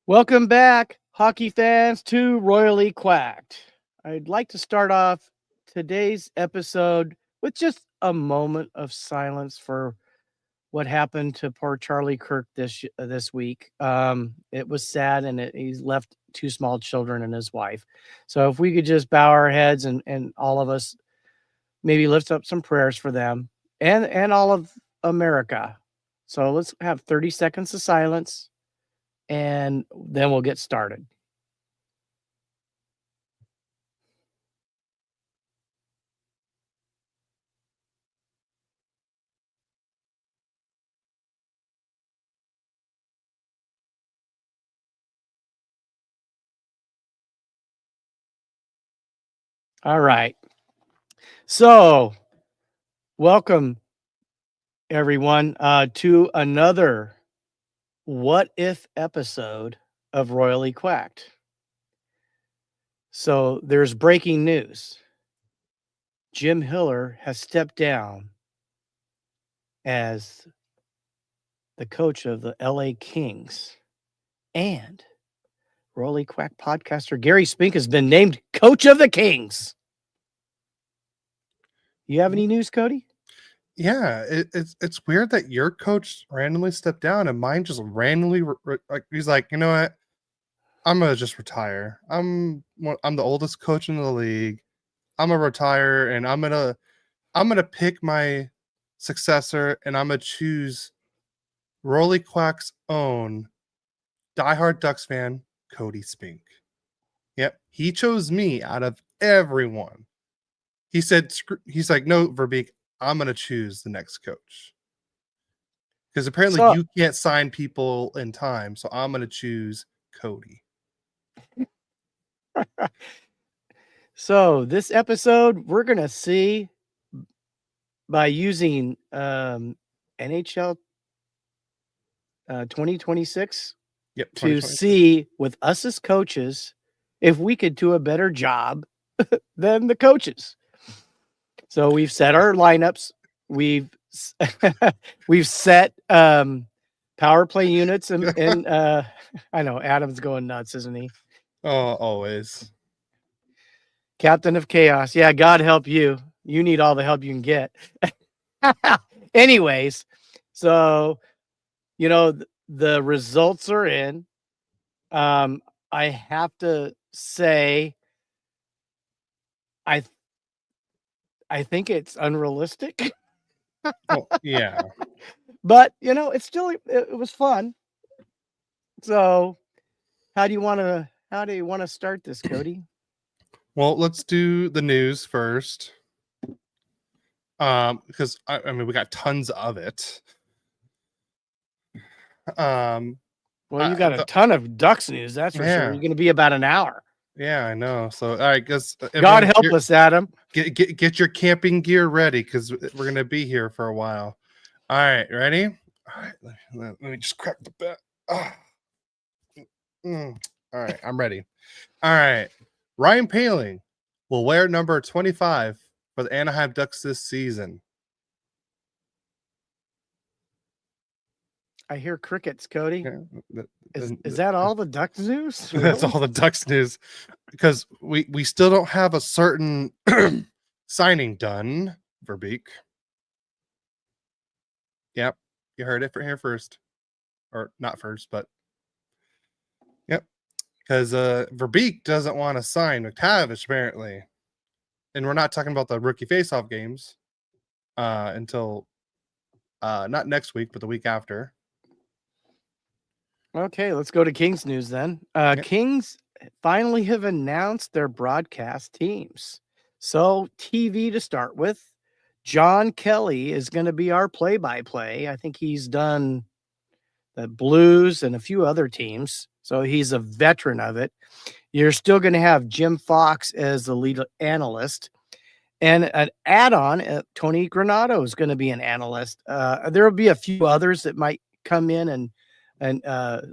Welcome back, hockey fans, to Royally Quacked. I'd like to start off today's episode with just a moment of silence for what happened to poor Charlie Kirk this week. It was sad, and he's left two small children and his wife. So if we could just bow our heads and all of us maybe lift up some prayers for them and all of America. So let's have 30 seconds of silence, and then we'll get started. All right. So, welcome everyone to another What If episode of Royally Quacked. So, there's breaking news. Jim Hiller has stepped down as the coach of the LA Kings, and Royally Quack podcaster Gary Spink has been named coach of the Kings. You have any news, Cody? Yeah, it's weird that your coach randomly stepped down and mine just randomly like he's like, you know what, I'm gonna just retire. I'm the oldest coach in the league. I'm gonna retire and I'm gonna pick my successor and I'm gonna choose Rolly Quack's own diehard Ducks fan, Cody Spink. Yep, he chose me out of everyone. He said, he's like, no, Verbeek, I'm going to choose the next coach. Because apparently you can't sign people in time, so I'm going to choose Cody. So this episode, we're going to see by using NHL 2026 to see with us as coaches if we could do a better job than the coaches. So we've set our lineups. We've set power play units, and I know Adam's going nuts, isn't he? Oh, always. Captain of Chaos. Yeah, God help you. You need all the help you can get. Anyways, so the results are in. I have to say, I think it's unrealistic. Oh, yeah. But it's still it was fun. So how do you want to start this, Cody? Well, let's do the news first. Because I mean we got tons of it. Well, you got a ton of Ducks news, that's for sure. You're going to be about an hour. Yeah, I know. So, all right, guys. God help us, Adam. Get your camping gear ready because we're going to be here for a while. All right, ready? All right, let me just crack the bat. All right, I'm ready. All right, Ryan Poehling will wear number 25 for the Anaheim Ducks this season. I hear crickets, Cody. Yeah, is that all the Ducks news? Really? That's all the Ducks news because we still don't have a certain signing done, Verbeek. Yep, you heard it from here first, or not first, but yep, because Verbeek doesn't want to sign McTavish apparently, and we're not talking about the rookie face-off games until not next week, but the week after. Okay, let's go to Kings news then. Kings finally have announced their broadcast teams. So TV to start with. John Kelly is going to be our play-by-play. I think he's done the Blues and a few other teams, so he's a veteran of it. You're still going to have Jim Fox as the lead analyst, and an add-on, Tony Granato is going to be an analyst. There will be a few others that might come in and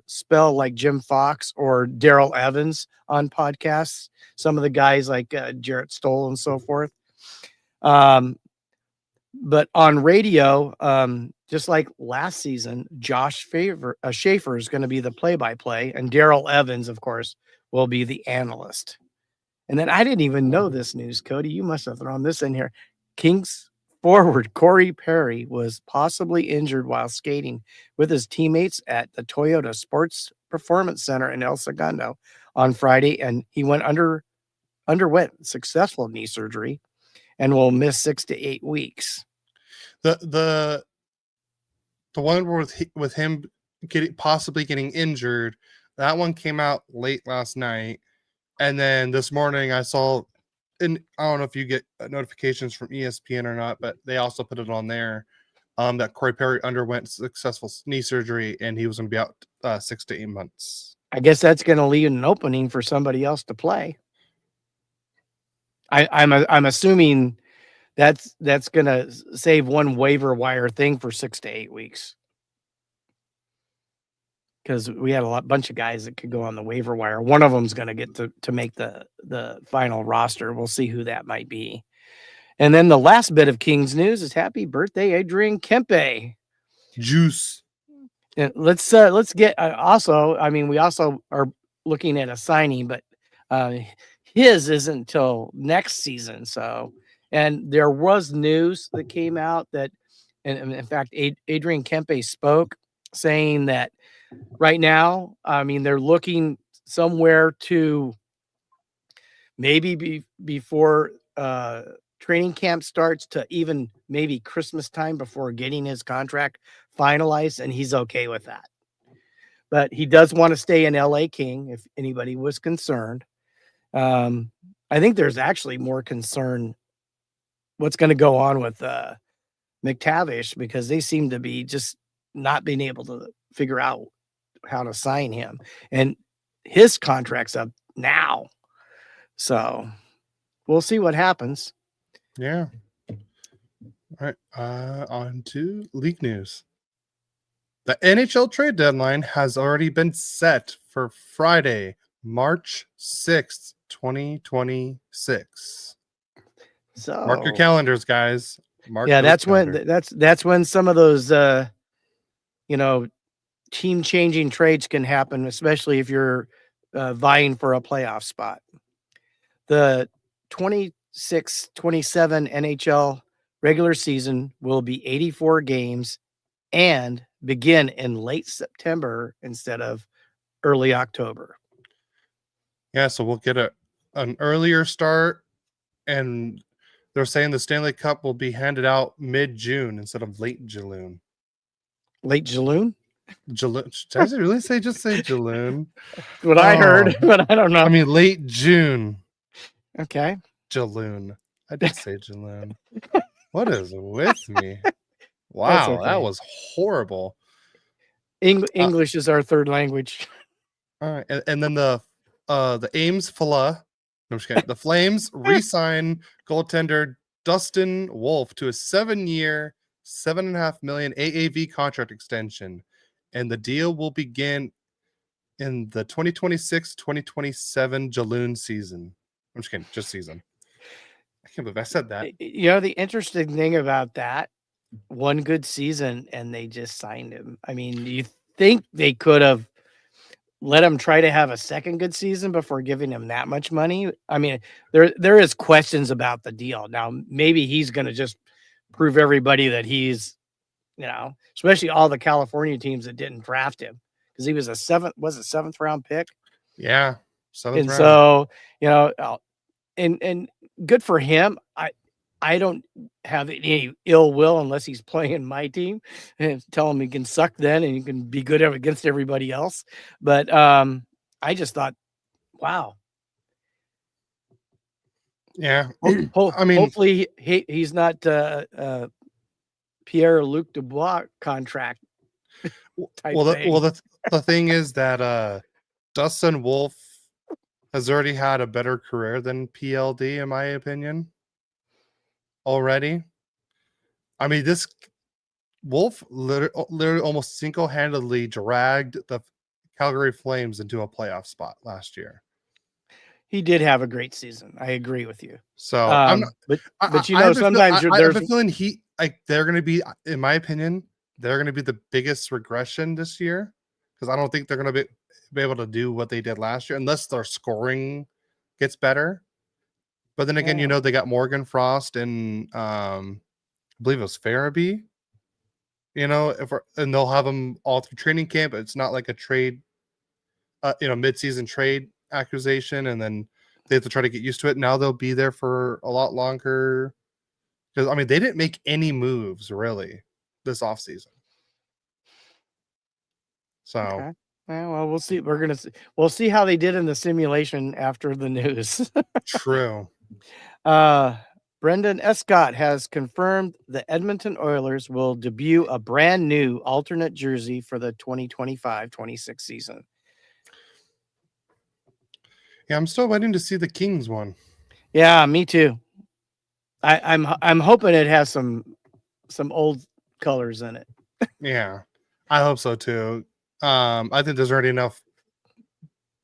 spell like Jim Fox or Daryl Evans on podcasts. Some of the guys like Jarrett Stoll and so forth. But on radio, just like last season, Josh Schaefer is going to be the play-by-play, and Daryl Evans, of course, will be the analyst. And then I didn't even know this news, Cody. You must have thrown this in here. Kings forward Corey Perry was possibly injured while skating with his teammates at the Toyota Sports Performance Center in El Segundo on Friday, and he underwent successful knee surgery and will miss 6 to 8 weeks. The one with him possibly getting injured, that one came out late last night, and then this morning I saw, and I don't know if you get notifications from ESPN or not, but they also put it on there that Corey Perry underwent successful knee surgery and he was going to be out 6 to 8 months. I guess that's going to leave an opening for somebody else to play. I'm assuming that's going to save one waiver wire thing for 6 to 8 weeks. Because we had a bunch of guys that could go on the waiver wire. One of them's going to get to make the final roster. We'll see who that might be. And then the last bit of Kings news is happy birthday, Adrian Kempe. Juice. And let's get also. I mean, we also are looking at a signing, but his isn't until next season. So, and there was news that came out that, and in fact, Adrian Kempe spoke saying that right now, I mean, they're looking somewhere to maybe before training camp starts to even maybe Christmas time before getting his contract finalized, and he's okay with that. But he does want to stay in LA King, if anybody was concerned. I think there's actually more concern what's going to go on with McTavish, because they seem to be just not being able to figure out how to sign him, and his contract's up now, so we'll see what happens. Yeah. All right. On to league news. The NHL trade deadline has already been set for Friday, March 6th, 2026. So mark your calendars, guys. That's when some of those team-changing trades can happen, especially if you're vying for a playoff spot. The 26-27 NHL regular season will be 84 games and begin in late September instead of early October. Yeah, so we'll get an earlier start, and they're saying the Stanley Cup will be handed out mid-June instead of late June. Late June? Did I really say Jaloon? What I heard, but I don't know. I mean, late June. Okay. Jaloon. I did say Jaloon. What is with me? Wow, okay. That was horrible. English is our third language. All right, and then the Ames Fala, no, I'm just kidding. The Flames re-sign goaltender Dustin Wolf to a 7-year, $7.5 million AAV contract extension, and the deal will begin in the 2026-2027 Jaloon season. I'm just kidding, just season. I can't believe I said that. The interesting thing about that, one good season and they just signed him. I mean, you think they could have let him try to have a second good season before giving him that much money? I mean, there is questions about the deal. Now, maybe he's going to just prove everybody that he's, especially all the California teams that didn't draft him, because he was a seventh round pick. Yeah. And so, and good for him. I don't have any ill will unless he's playing my team, and tell him he can suck then and he can be good against everybody else. But I just thought, wow. Yeah. I mean, hopefully he's not Pierre-Luc Dubois contract. The thing is that Dustin Wolf has already had a better career than PLD, in my opinion. Already. I mean, this Wolf literally almost single-handedly dragged the Calgary Flames into a playoff spot last year. He did have a great season. I agree with you. So I'm not, but sometimes I have a feeling they're going to be, in my opinion, they're going to be the biggest regression this year because I don't think they're going to be able to do what they did last year unless their scoring gets better. But then again, they got Morgan Frost and I believe it was Farabee. And they'll have them all through training camp. It's not like a trade, mid-season trade acquisition, and then they have to try to get used to it. Now they'll be there for a lot longer. Because they didn't make any moves really this offseason. So, okay. Well, we'll see. We'll see how they did in the simulation after the news. True. Brendan Escott has confirmed the Edmonton Oilers will debut a brand new alternate jersey for the 2025-26 season. Yeah, I'm still waiting to see the Kings one. Yeah, me too. I'm hoping it has some old colors in it. Yeah, I hope so too. I think there's already enough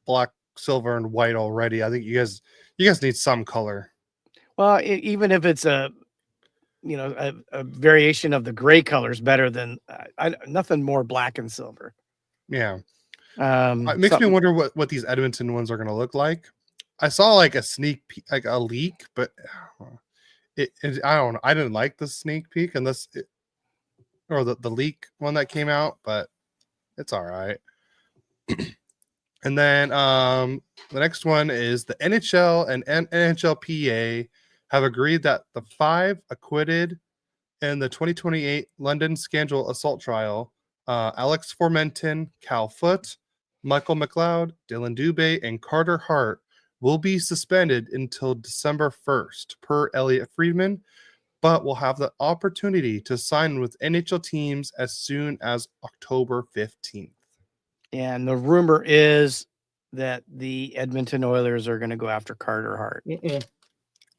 black, silver, and white already. I think you guys need some color. Well, even if it's a variation of the gray colors, better than nothing more black and silver. Yeah. It makes me wonder what these Edmonton ones are going to look like. I saw like a sneak peek, like a leak, but I don't know. I didn't like the sneak peek or the leak one that came out, but it's all right. And then the next one is the NHL and NHLPA have agreed that the 5 acquitted in the 2028 London scandal assault trial, Alex Formenton, Cal Foote, Michael McLeod, Dylan Dubé, and Carter Hart will be suspended until December 1st, per Elliot Friedman, but will have the opportunity to sign with NHL teams as soon as October 15th. And the rumor is that the Edmonton Oilers are going to go after Carter Hart.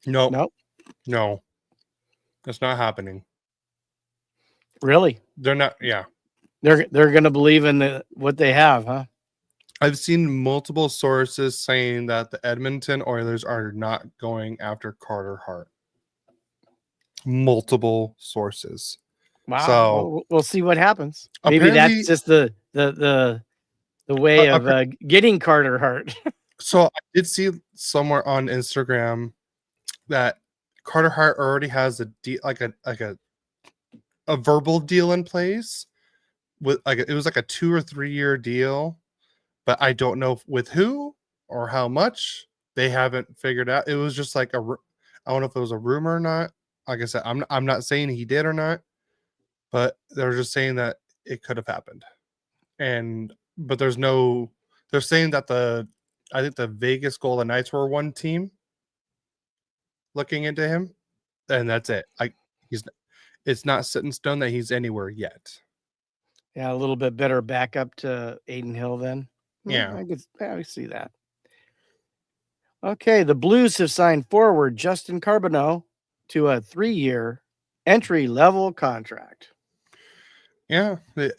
No. That's not happening. Really? They're not. Yeah. They're going to believe in what they have, huh? I've seen multiple sources saying that the Edmonton Oilers are not going after Carter Hart. Multiple sources. Wow. So we'll see what happens. Maybe that's just the way of getting Carter Hart. So I did see somewhere on Instagram that Carter Hart already has a verbal deal in place with it was like a 2 or 3 year deal, but I don't know with who or how much. They haven't figured out. It was just like I don't know if it was a rumor or not. Like I said, I'm not saying he did or not, but they're just saying that it could have happened. But they're saying that I think the Vegas Golden Knights were one team looking into him, and that's it. It's not set in stone that he's anywhere yet. Yeah, a little bit better backup to Aiden Hill then. Yeah. I see that. Okay, the Blues have signed forward Justin Carbonneau to a 3-year entry-level contract. Yeah,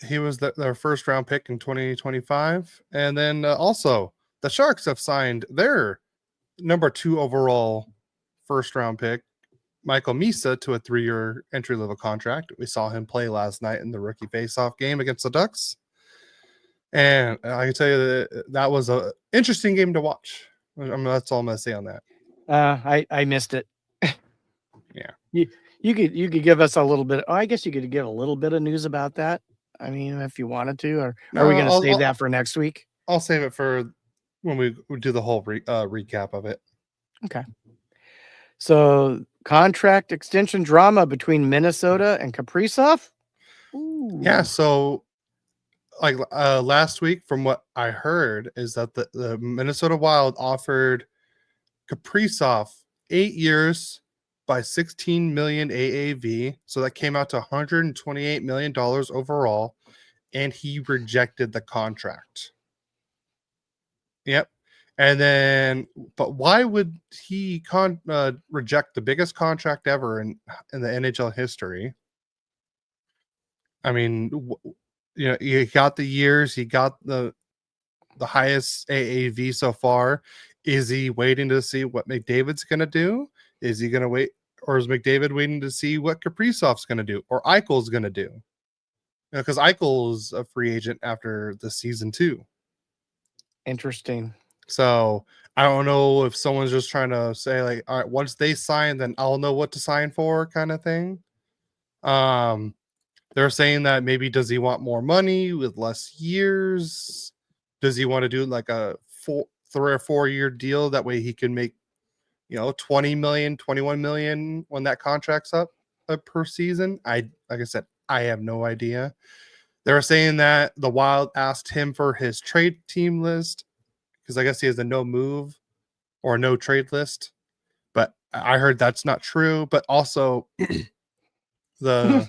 he was their first round pick in 2025. And then also, the Sharks have signed their number 2 overall first round pick, Michael Misa, to a 3-year entry level contract. We saw him play last night in the rookie face-off game against the Ducks. And I can tell you that was an interesting game to watch. That's all I'm going to say on that. I missed it. Yeah. You could give us a little bit. I guess you could give a little bit of news about that. I mean, if you wanted to, or are we going to save that for next week? I'll save it for when we do the whole recap of it. Okay. So, contract extension drama between Minnesota and Kaprizov? Ooh. Yeah, so like last week, from what I heard, is that the Minnesota Wild offered Kaprizov 8 years by $16 million AAV, so that came out to $128 million overall, and he rejected the contract. Yep. And then, but why would he reject the biggest contract ever in the NHL history? I mean, he got the years, he got the highest AAV so far. Is he waiting to see what McDavid's going to do? Is he going to wait or is McDavid waiting to see what Kaprizov's going to do or Eichel's going to do? Because Eichel's a free agent after the season too. Interesting. So I don't know if someone's just trying to say like, all right, once they sign, then I'll know what to sign for, kind of thing. They're saying that maybe does he want more money with less years? Does he want to do like a 3 or 4 year deal? That way he can make, 20 million, 21 million when that contract's up per season. Like I said, I have no idea. They were saying that the Wild asked him for his trade team list because I guess he has a no move or no trade list. But I heard that's not true. But also the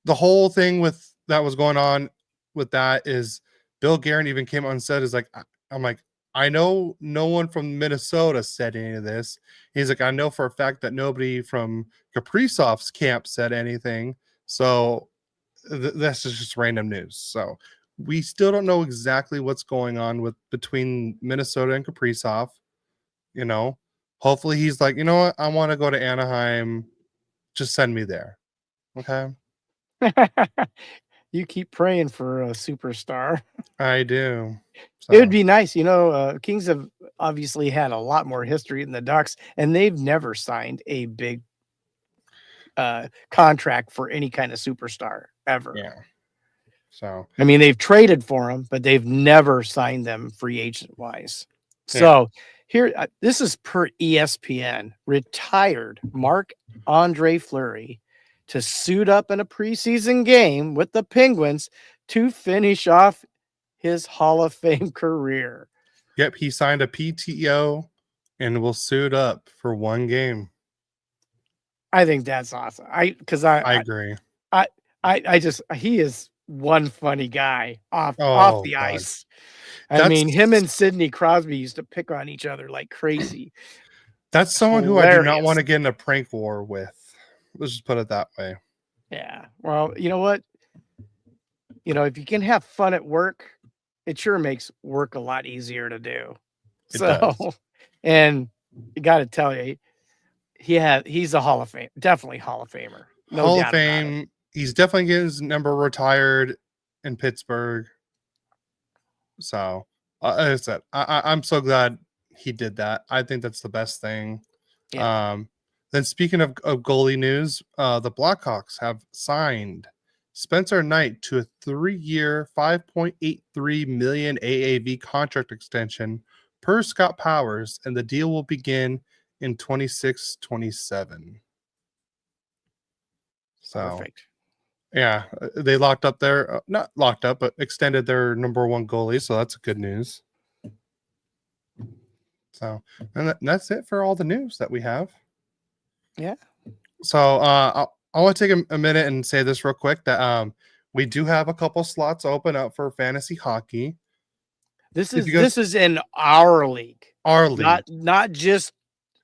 whole thing with that was going on with that is Bill Guerin even came on and said, is like, I'm like, I know no one from Minnesota said any of this. He's like, I know for a fact that nobody from Kaprizov's camp said anything. So this is just random news. So we still don't know exactly what's going on between Minnesota and Kaprizov. Hopefully he's like, you know what? I want to go to Anaheim. Just send me there. Okay. You keep praying for a superstar. I do. It would be nice. Kings have obviously had a lot more history than the Ducks, and they've never signed a big contract for any kind of superstar ever. Yeah. So, I mean, they've traded for them, but they've never signed them free agent wise. So here, this is per ESPN. Retired Marc-Andre Fleury to suit up in a preseason game with the Penguins to finish off his Hall of Fame career. Yep, he signed a PTO and will suit up for one game. I think that's awesome. I agree. He is one funny guy off the ice. I mean, him and Sidney Crosby used to pick on each other like crazy. That's someone who I do not want to get in a prank war with. Let's just put it that way. Yeah. Well, you know what? If you can have fun at work, it sure makes work a lot easier to do. It does. And you got to tell you, he's a Hall of Fame, definitely Hall of Famer. No Hall doubt of Fame. He's definitely getting his number retired in Pittsburgh. So, as I said, I'm so glad he did that. I think that's the best thing. Yeah. Then speaking of goalie news, the Blackhawks have signed Spencer Knight to a 3-year, $5.83 million AAV contract extension per Scott Powers, and the deal will begin in 26-27. So, perfect. Yeah, they locked up not locked up, but extended their number one goalie. So that's good news. So, and that's it for all the news that we have. Yeah. So, I want to take a minute and say this real quick that we do have a couple slots open up for fantasy hockey. This is in our league. Our league. Not just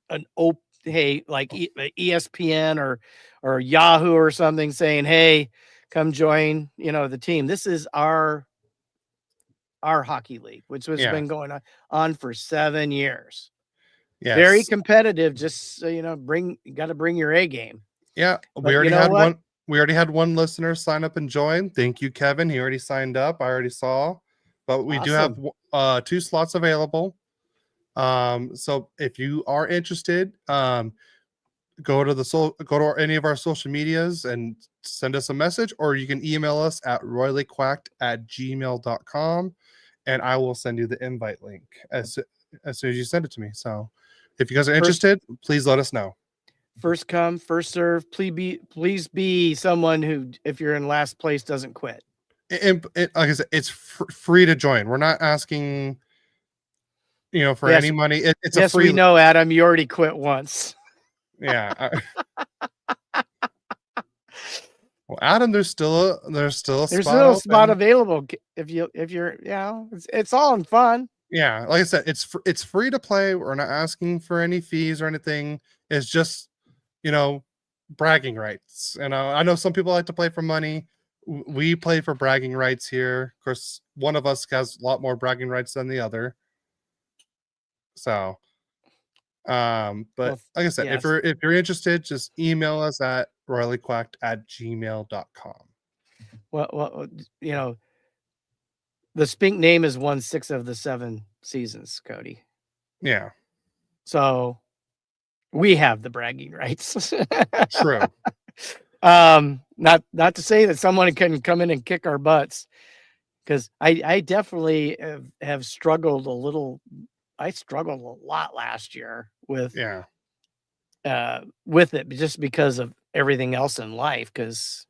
an like ESPN or Yahoo or something saying, "Hey, come join, the team." This is our hockey league, which has been going on for 7 years. Yes. Very competitive. Just so you got to bring your A game. Yeah, we already had one. We already had one listener sign up and join. Thank you, Kevin. He already signed up. I already saw. But we do have 2 slots available. So if you are interested, go to any of our social medias and send us a message, or you can email us at royallyquacked@gmail.com, and I will send you the invite link as soon as you send it to me. So if you guys are interested, please let us know. First come, first serve. Please be someone who, if you're in last place, doesn't quit. Like I said, it's free to join. We're not asking, for any money. It's a free. We know, Adam. You already quit once. Yeah. Well, Adam, there's still a spot available if you're it's all in fun. Yeah, like I said, it's free to play. We're not asking for any fees or anything. It's just bragging rights. And I know some people like to play for money. We play for bragging rights here. Of course, one of us has a lot more bragging rights than the other. So But Well, like I said, yes. if you're interested, just email us at royallyquacked@gmail.com. Well, the Spink name has won 6 of the 7 seasons, Cody. Yeah, So we have the bragging rights. true. Not to say that someone can come in and kick our butts, because I definitely have struggled a little. I struggled a lot last year Yeah, with it, just because of everything else in life. Because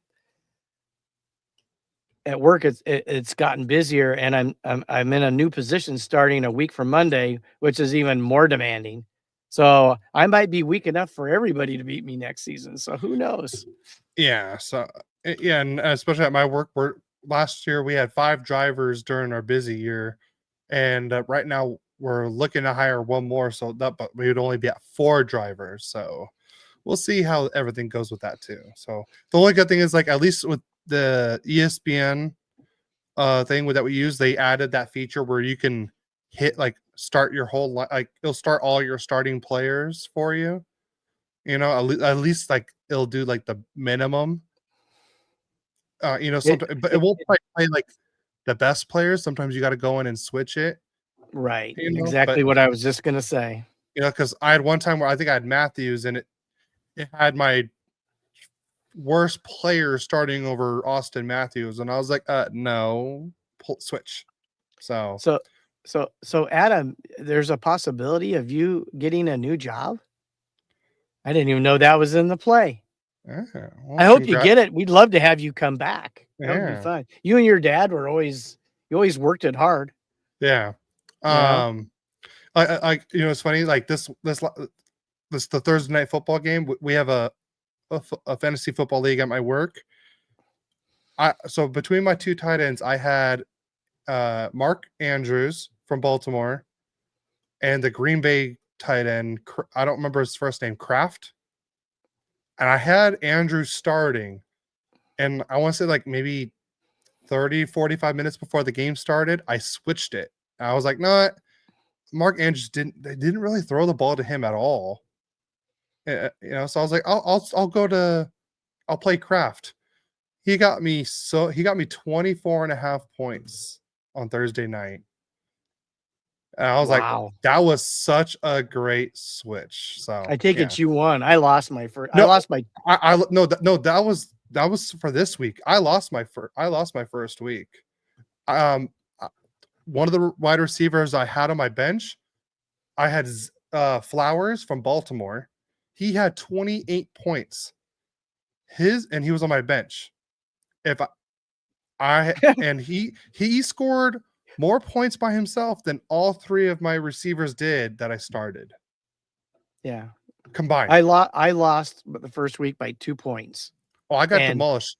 at work it's gotten busier, and I'm in a new position starting a week from Monday, which is even more demanding. So I might be weak enough for everybody to beat me next season. So who knows? yeah. So yeah, and especially at my work, last year we had 5 drivers during our busy year, and right now we're looking to hire one more. So that, but we would only be at 4 drivers. So we'll see how everything goes with that too. So the only good thing is, like, at least with the ESPN thing that we use, they added that feature where you can hit, like, start your whole like it'll start all your starting players for you. At least, like, it'll do like the minimum. It, Sometimes, but it it, won't play like the best players. Sometimes you got to go in and switch it. right. But Exactly what I was just gonna say. because I had one time where I think I had Matthews, and it had my worst player starting over Austin Matthews, and I was like, no, switch. So So, so Adam, there's a possibility of you getting a new job. I didn't even know that was in the play. yeah, I well, hope you get it. We'd love to have you come back. That would be yeah, fun. You and your dad you always worked it hard. yeah. You know? It's funny. Like this the Thursday night football game. We have a fantasy football league at my work. So between my 2 tight ends, I had Mark Andrews from Baltimore and the Green Bay tight end. I don't remember his first name, Kraft. And I had Andrews starting, and I want to say, like, maybe 30-45 minutes before the game started, I switched it. And I was like, no, Mark Andrews didn't really throw the ball to him at all. So I was like, I'll play Kraft. He got me 24 and a half points on Thursday night. And I was like, Wow. that was such a great switch. So I take yeah. it you won. I lost my first. I No, lost my. that was for this week. I lost my first week. Um, one of the wide receivers I had on my bench, I had Flowers from Baltimore. He had 28 points. And he was on my bench. If and he scored more points by himself than all 3 of my receivers did that I started Yeah. combined. I lost the first week by 2 points. Oh, I got And demolished.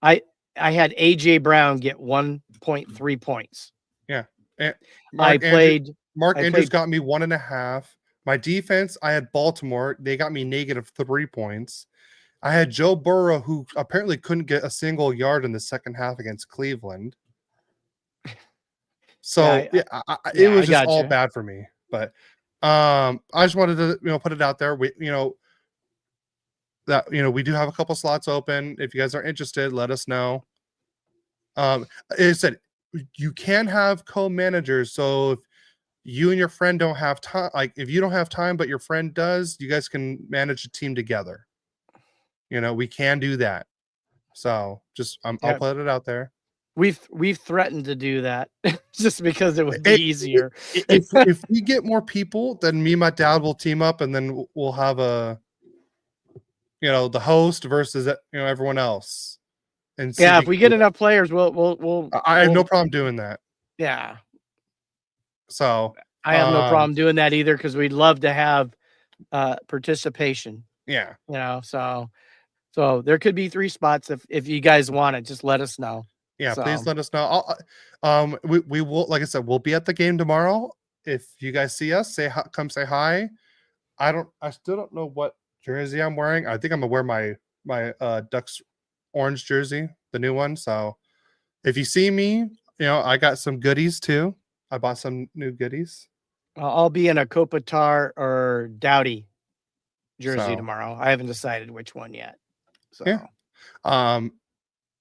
I had AJ Brown get 1.3 points. Yeah. And I played Andrews got me 1.5. My defense, I had Baltimore. They got me -3 points. I had Joe Burrow, who apparently couldn't get a single yard in the second half against Cleveland. So yeah, it was I just all gotcha. bad for me. But I just wanted to put it out there. We do have a couple slots open. If you guys are interested, let us know. It said you can have co-managers. So if you and your friend don't have time, like if you don't have time but your friend does, you guys can manage a team together. We can do that. So just I'll Yeah, put it out there. we've threatened to do that just because it would be It- easier. if we get more people, then me and my dad will team up, and then we'll have the host versus everyone else, and see if Yeah, we if can we do get that. enough players, I have no problem doing that. yeah. So I have no problem doing that either, because we'd love to have participation. yeah, So there could be 3 spots if you guys want it. Just let us know. yeah. Please So let us know. We will, like I said, we'll be at the game tomorrow. If you guys see us, come say hi. I still don't know what jersey I'm wearing. I think I'm gonna wear my Ducks orange jersey, the new one. So if you see me, I got some goodies too. I bought some new goodies. I'll be in a Kopitar or Doughty jersey So tomorrow. I haven't decided which one yet. So yeah.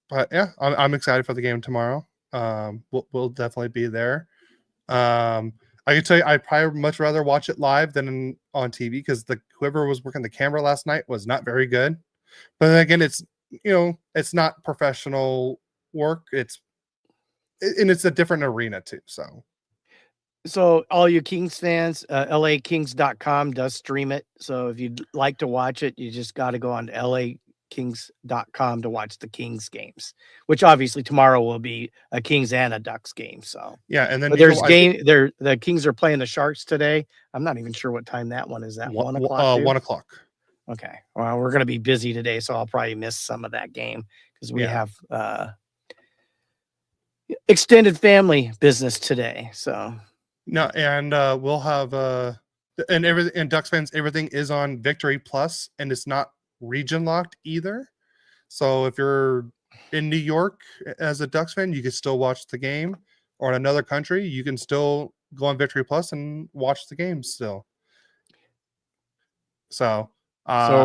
But yeah, I'm excited for the game tomorrow. We'll definitely be there. I can tell you, I'd probably much rather watch it live than on TV because whoever was working the camera last night was not very good. But then again, it's not professional work. It's a different arena too. So all you Kings fans, lakings.com does stream it. So if you'd like to watch it, you just got to go on to lakings.com to watch the Kings games, which obviously tomorrow will be a Kings and a Ducks game. So yeah, and then but there's the Kings are playing the Sharks today. I'm not even sure what time that one is. That 1 o'clock. 1 o'clock. Okay. Well, we're going to be busy today, so I'll probably miss some of that game because we have extended family business today. So no, and we'll have and everything, and Ducks fans, everything is on Victory Plus, and it's not region locked either. So if you're in New York as a Ducks fan, you can still watch the game, or in another country, you can still go on Victory Plus and watch the game still. So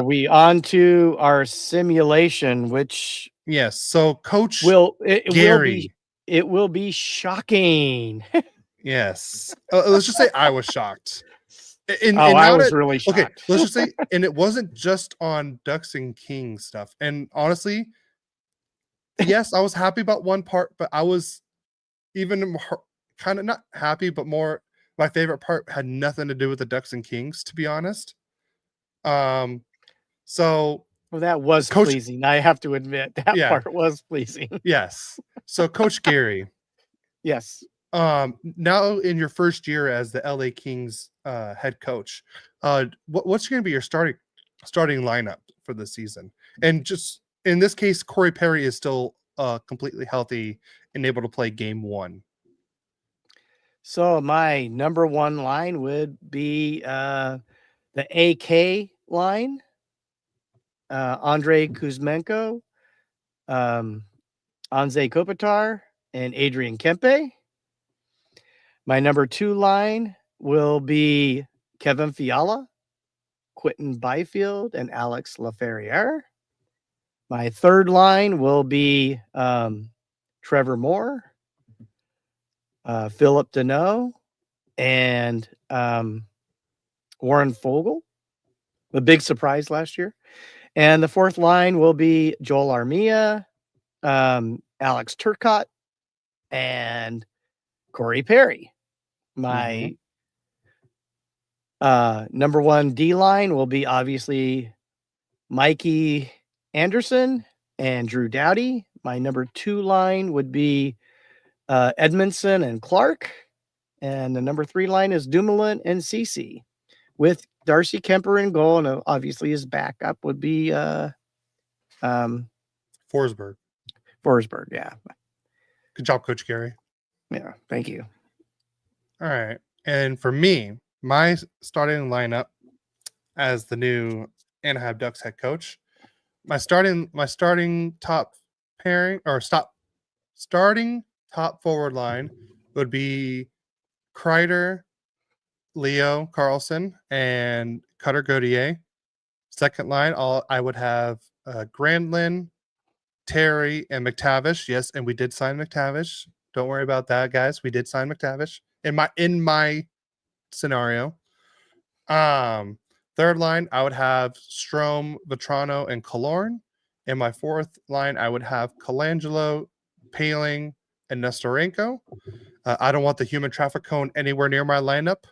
we on to our simulation, which yes. So Coach Gary, Gary, it will be shocking. yes. Let's just say I was shocked. I was really shocked. Okay, let's just say, and it wasn't just on Ducks and Kings stuff. And honestly, yes, I was happy about one part, but I was even more, kind of not happy, but more my favorite part had nothing to do with the Ducks and Kings, to be honest. So well, that was pleasing. I have to admit that part was pleasing. Yes. So Coach Gary. Yes. Now in your first year as the LA Kings head coach, what's going to be your starting lineup for the season? And just in this case, Corey Perry is still completely healthy and able to play game 1. So my number 1 line would be the AK line, Andrei Kuzmenko, Anze Kopitar, and Adrian Kempe. My number 2 line will be Kevin Fiala, Quentin Byfield, and Alex Laferriere. My 3rd line will be Trevor Moore, Philip Deneau, and Warren Fogle, the big surprise last year. And the 4th line will be Joel Armia, Alex Turcotte, and Corey Perry. My number 1 D line will be obviously Mikey Anderson and Drew Doughty. My number 2 line would be Edmondson and Clark. And the number 3 line is Dumoulin and Cece, with Darcy Kemper in goal. And obviously his backup would be Forsberg. Yeah. Good job, Coach Gary. Yeah, thank you. All right. And for me, my starting lineup as the new Anaheim Ducks head coach, my starting top pairing or starting top forward line would be Kreider, Leo Carlson, and Cutter Gauthier. Second line, I would have Grandlin, Terry, and McTavish. Yes, and we did sign McTavish. Don't worry about that, guys. We did sign McTavish in my scenario. Third line, I would have Strome, Vetrano, and Killorn. In my 4th line, I would have Colangelo, Paling, and Nestorenko. I don't want the human traffic cone anywhere near my lineup.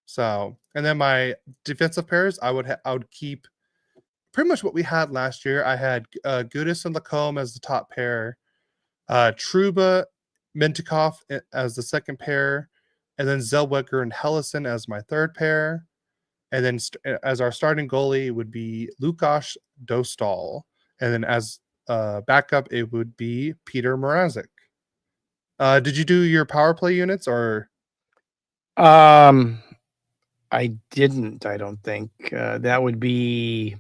So, and then my defensive pairs, I would keep pretty much what we had last year. I had Gudis and Lacombe as the top pair, Truba, Mintikov as the second pair, and then Zellweger and Hellison as my third pair. And then as our starting goalie would be Lukáš Dostal. And then as backup, it would be Peter Mrazek. Did you do your power play units or? I didn't. I don't think that would be.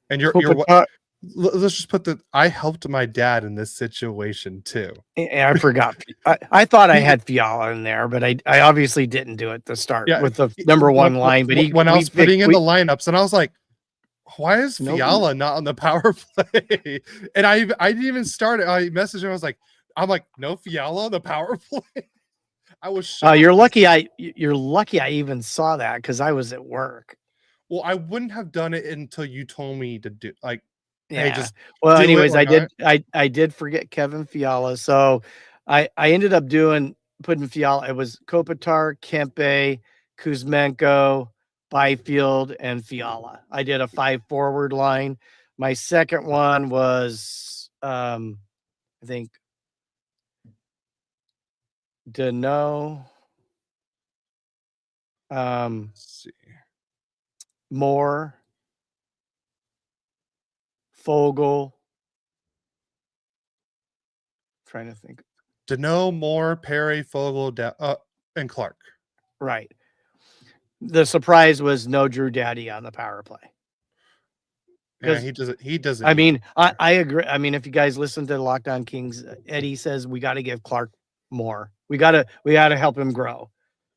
And you're what? let's just put I helped my dad in this situation too. I forgot. I thought I He, had Fiala in there, but I obviously didn't do it to start yeah, with the number one line. But when I was putting in the lineups, and I was like, why is Nobody- Fiala not on the power play? And I didn't even start it. I messaged him. I was like, no Fiala on the power play. I was shocked. You're lucky I even saw that because I was at work. Well, I wouldn't have done it until you told me to do hey, Yeah. just Well, do it. anyways, Like, I did forget Kevin Fiala. So I ended up putting Fiala. It was Kopitar, Kempe, Kuzmenko, Byfield, and Fiala. I did a 5 forward line. My second one was I think Deneau, let's see. Moore, Fogle. Trying to think. Deneau, Moore, Perry, Fogle, and Clark. Right. The surprise was no Drew Daddy on the power play. Yeah, he doesn't. I mean, I agree. I mean, if you guys listen to the Locked On Kings, Eddie says we got to give Clark more. We got to help him grow.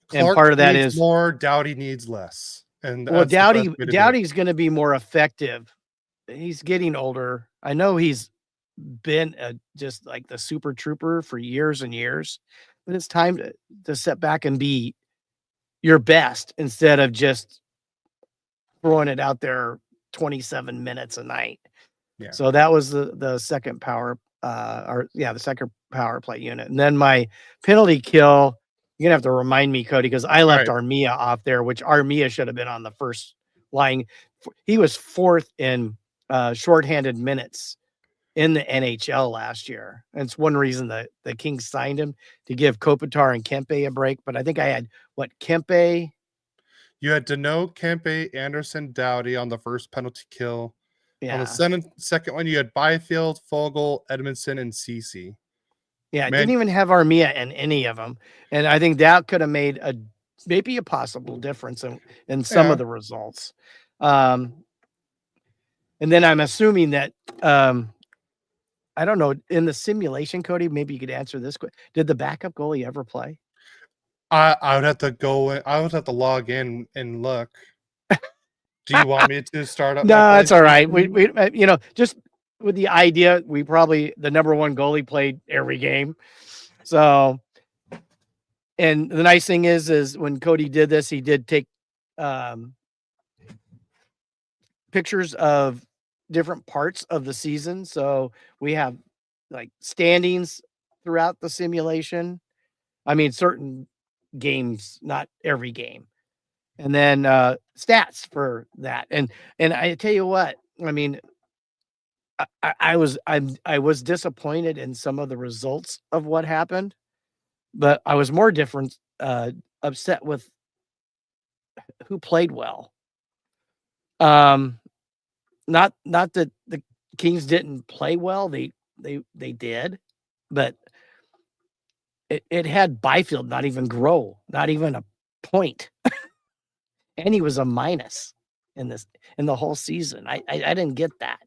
Clark and part of that needs is more. Doughty needs less. And well, that's the best way to Doughty's going to be more effective. He's getting older. I know he's been just like the super trooper for years and years, but it's time to step back and be your best instead of just throwing it out there 27 minutes a night. Yeah. So that was the second the second power play unit. And then my penalty kill, you're gonna have to remind me, Cody, because I left Armia off there, which Armia should have been on the first line. He was fourth in shorthanded minutes in the NHL last year. And it's one reason that the Kings signed him, to give Kopitar and Kempe a break. But I think I had Kempe. You had Deneau, Kempe, Anderson, Doughty on the first penalty kill. Yeah. On the second one, you had Byfield, Fogle, Edmondson, and Cece. Yeah, I didn't even have Armia in any of them. And I think that could have made maybe a possible difference in some of the results. And then I'm assuming that I don't know, in the simulation, Cody, maybe you could answer this question. Did the backup goalie ever play? I would have to go in, I would have to log in and look. Do you want me to start up? No, that's all right. We just with the idea, the number one goalie played every game. So, and the nice thing is when Cody did this, he did take pictures of different parts of the season. So we have like standings throughout the simulation. I mean, certain games, not every game. And then stats for that. And I tell you what, I mean, I was disappointed in some of the results of what happened, but I was more upset with who played well. Not that the Kings didn't play well. They did, but it had Byfield not even grow, not even a point. And he was a minus in the whole season. I didn't get that.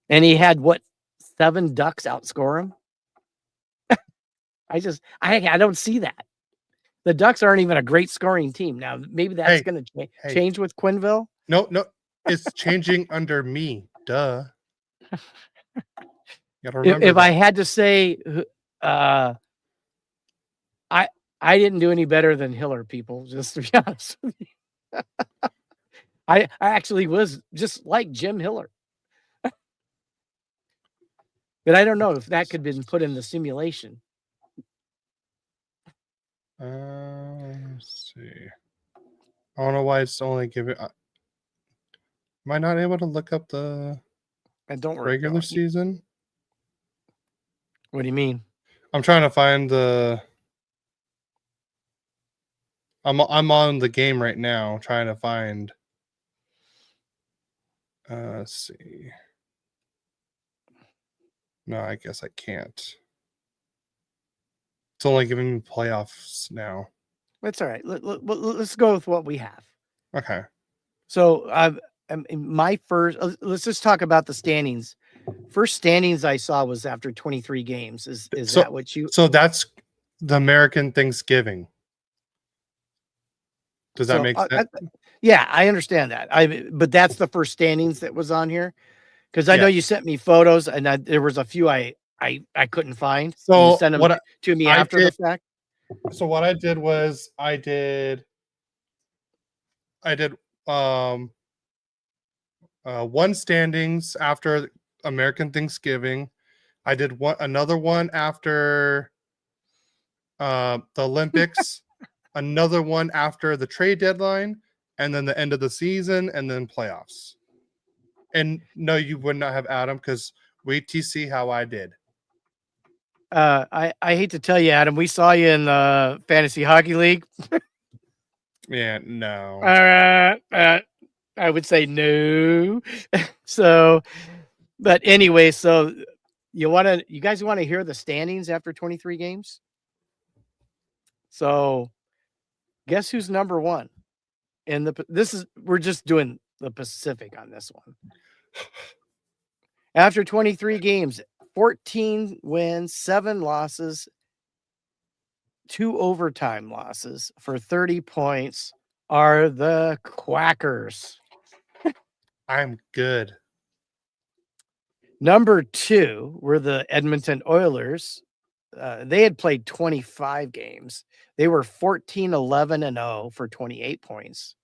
And he had 7 Ducks outscore him. I don't see that. The Ducks aren't even a great scoring team. Now, maybe that's going to change with Quenneville. No, it's changing under me. Duh. If I had to say, I didn't do any better than Hiller, people, just to be honest with you. I actually was just like Jim Hiller. But I don't know if that could have been put in the simulation. Let's see. I don't know why it's only giving. Am I not able to look up the regular season? What do you mean? I'm trying to find the. I'm on the game right now, trying to find. Let's see. No, I guess I can't. It's only giving me playoffs now. That's all right. Let's go with what we have. Okay. So my first, let's just talk about the standings. First standings I saw was after 23 games. Is that what you? So that's the American Thanksgiving. Does that make sense? Yeah, I understand that. But that's the first standings that was on here, because I know you sent me photos, and there was a few I couldn't find. So you sent them to me after the fact. So what I did was I did one standings after American Thanksgiving. I did another one after the Olympics, another one after the trade deadline, and then the end of the season, and then playoffs. And no, you would not have Adam, because wait to see how I did. I hate to tell you, Adam, we saw you in the Fantasy Hockey League. Yeah, no. I would say no. So, but anyway, so you guys want to hear the standings after 23 games? So, guess who's number one? We're just doing the Pacific on this one. After 23 games, 14 wins, 7 losses, 2 overtime losses for 30 points are the Quackers. I'm good. Number 2 were the Edmonton Oilers. They had played 25 games. They were 14-11-0 for 28 points.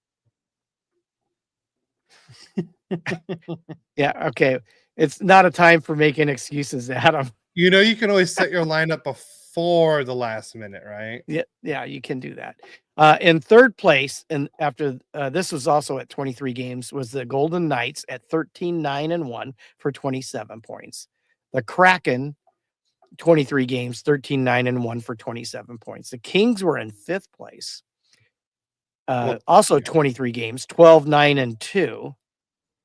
Yeah, okay. It's not a time for making excuses, Adam. You know, you can always set your lineup before the last minute, right? Yeah, you can do that. In third place, and after this was also at 23 games, was the Golden Knights at 13-9-1 for 27 points. The Kraken, 23 games, 13-9-1 for 27 points. The Kings were in fifth place. Also 23 games, 12-9-2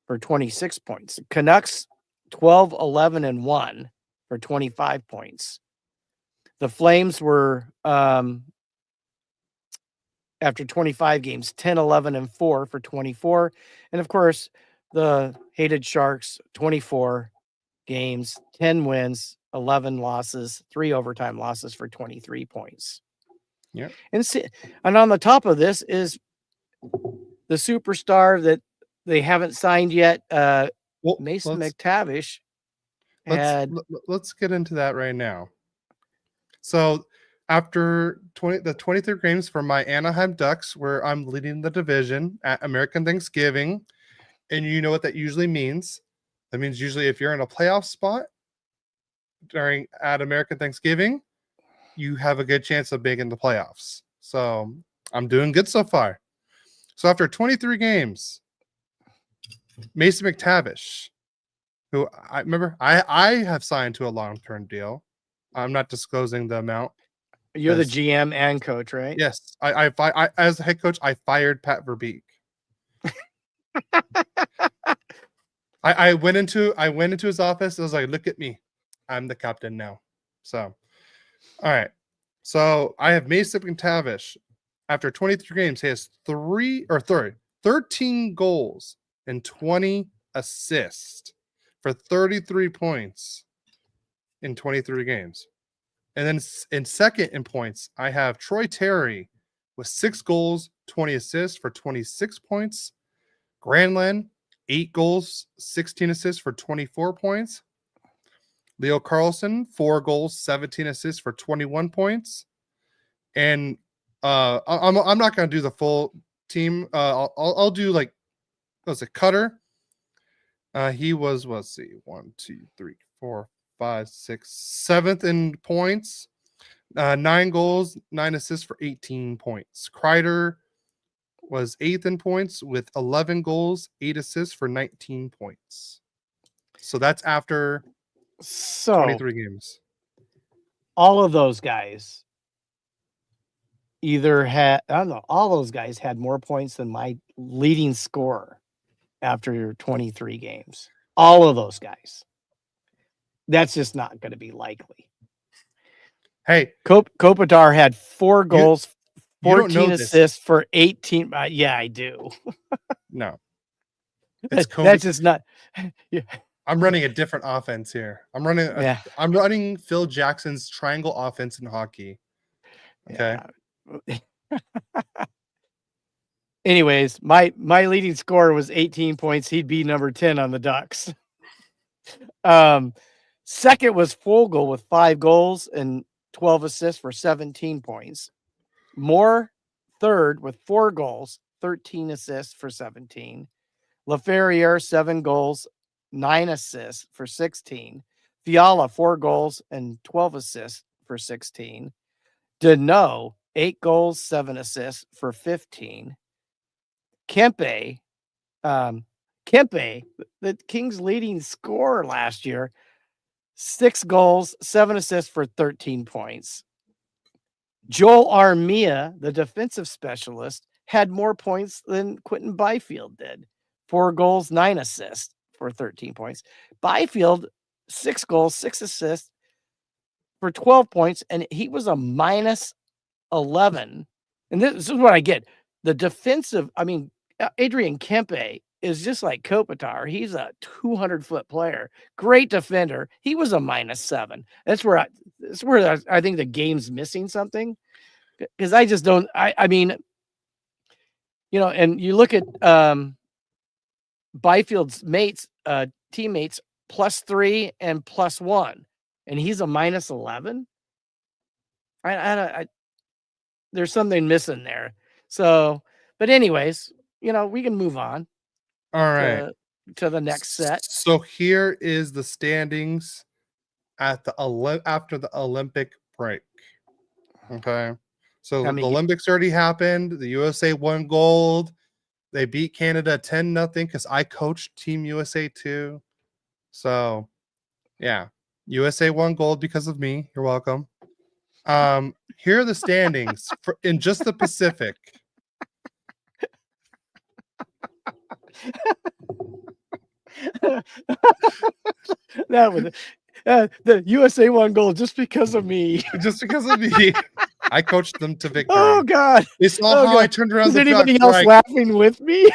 for 26 points. The Canucks, 12-11-1 for 25 points. The Flames were after 25 games, 10-11-4 for 24. And of course, the hated Sharks, 24 games, 10 wins, 11 losses, 3 overtime losses for 23 points. Yeah. And on the top of this is the superstar that they haven't signed yet, Mason McTavish. Let's get into that right now. So after the 23 games for my Anaheim Ducks, where I'm leading the division at American Thanksgiving, and you know what that usually means. That means usually if you're in a playoff spot at American Thanksgiving, you have a good chance of making the playoffs. So I'm doing good so far. So after 23 games, Mason McTavish, who I remember I have signed to a long-term deal. I'm not disclosing the amount. You're the GM and coach, right? Yes. I as the head coach, I fired Pat Verbeek. I went into his office. I was like, look at me. I'm the captain now. So, all right. So I have Mason McTavish. After 23 games, he has 13 goals and 20 assists for 33 points in 23 games. And then in second in points, I have Troy Terry with 6 goals, 20 assists for 26 points. Granlund, 8 goals, 16 assists for 24 points. Leo Carlson, 4 goals, 17 assists for 21 points. And I'm not going to do the full team. I'll do like, was it Cutter? He was, let's see, 1, 2, 3, 4, 5, 6, 7th in points. 9 goals, 9 assists for 18 points. Kreider was 8th in points with 11 goals, 8 assists for 19 points. So that's after 23 games. All of those guys all those guys had more points than my leading scorer after 23 games. All of those guys. That's just not going to be likely. Hey, Kopitar had 4 goals, 14 assists for 18. Yeah, I do. No. It's Cody. That's just not. Yeah. I'm running a different offense here. I'm running Phil Jackson's triangle offense in hockey. Okay. Yeah. Anyways, my leading scorer was 18 points. He'd be number 10 on the Ducks. Second was Fogle with 5 goals and 12 assists for 17 points. Moore, third with 4 goals, 13 assists for 17. LaFerriere, 7 goals, 9 assists for 16. Fiala, 4 goals and 12 assists for 16. Deneau, 8 goals, 7 assists for 15. Kempe, the Kings' leading scorer last year, 6 goals, 7 assists for 13 points. Joel Armia, the defensive specialist, had more points than Quentin Byfield did. 4 goals, 9 assists for 13 points. Byfield, 6 goals, 6 assists for 12 points, and he was a minus 11. And this is what I get. The defensive, Adrian Kempe is just like Kopitar. He's a 200-foot player. Great defender. He was a minus 7. That's where I think the game's missing something. Because I just don't, and you look at Byfield's teammates +3 and +1, and he's a minus 11. There's something missing there. So, but anyways, we can move on. All right. To the next set. So here is the standings after the Olympic break. Okay. So the Olympics already happened. The USA won gold. They beat Canada 10-0 because I coached Team USA too. So yeah, USA won gold because of me. You're welcome. Here are the standings in just the Pacific. That was the USA won gold just because of me. Just because of me. I coached them to victory. Oh God! They saw how I turned around. Is anybody else laughing with me?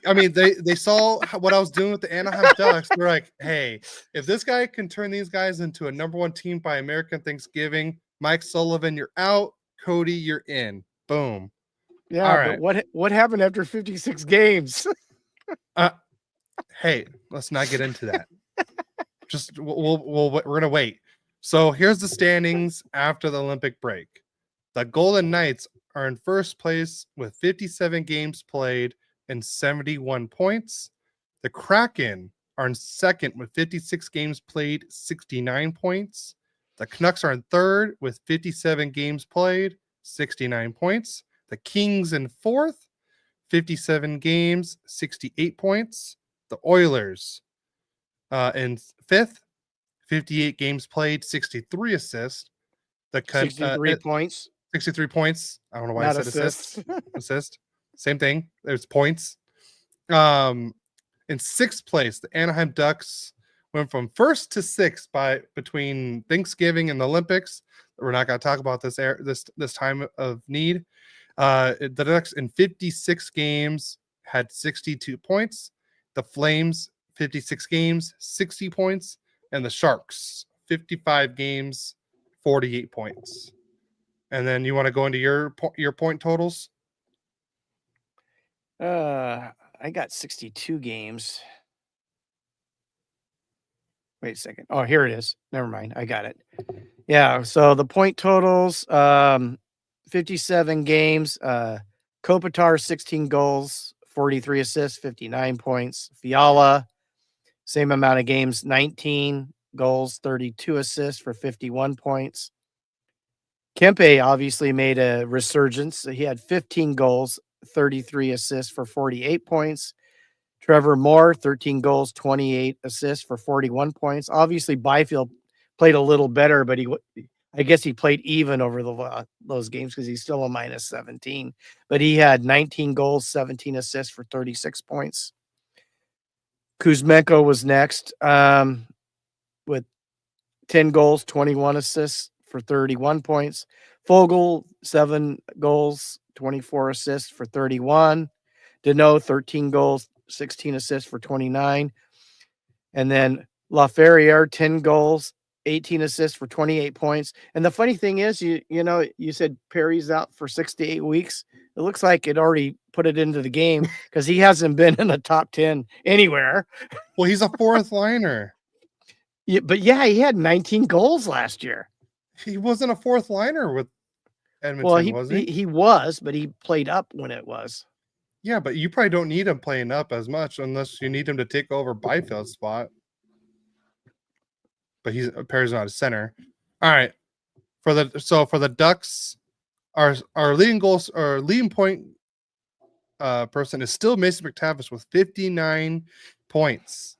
I mean, they saw what I was doing with the Anaheim Ducks. They're like, "Hey, if this guy can turn these guys into a #1 team by American Thanksgiving, Mike Sullivan, you're out. Cody, you're in. Boom." Yeah. All right. But what happened after 56 games? Hey, let's not get into that. Just we're gonna wait. So here's the standings after the Olympic break. The Golden Knights are in first place with 57 games played and 71 points. The Kraken are in second with 56 games played, 69 points. The Canucks are in third with 57 games played, 69 points. The Kings in fourth, 57 games, 68 points. The Oilers in fifth, 58 games played, 63 assists. 63 points. 63 points. I don't know why I said assists. Assist. Same thing. There's points. In sixth place, the Anaheim Ducks went from first to sixth between Thanksgiving and the Olympics. We're not going to talk about this time of need. The Ducks in 56 games had 62 points. The Flames, 56 games, 60 points. And the Sharks, 55 games, 48 points. And then you want to go into your point totals? I got 62 games. Wait a second. Oh, here it is. Never mind. I got it. Yeah. So the point totals, 57 games. Kopitar, 16 goals, 43 assists, 59 points. Fiala, same amount of games, 19 goals, 32 assists for 51 points. Kempe obviously made a resurgence. He had 15 goals, 33 assists for 48 points. Trevor Moore, 13 goals, 28 assists for 41 points. Obviously, Byfield played a little better, but I guess he played even over those games because he's still a minus 17. But he had 19 goals, 17 assists for 36 points. Kuzmenko was next with 10 goals, 21 assists for 31 points. Fogle, 7 goals, 24 assists for 31. Deneau, 13 goals, 16 assists for 29. And then LaFerriere, 10 goals, 18 assists for 28 points. And the funny thing is, you said Perry's out for 6 to 8 weeks. It looks like it already put it into the game because he hasn't been in the top 10 anywhere. Well, he's a fourth liner. Yeah, but yeah, he had 19 goals last year. He wasn't a fourth liner with Edmonton, Well, was he? He was, but he played up when it was. Yeah, but you probably don't need him playing up as much unless you need him to take over Byfield's spot. But Perry's not a center. All right. For the Ducks, our leading point person is still Mason McTavish with 59 points.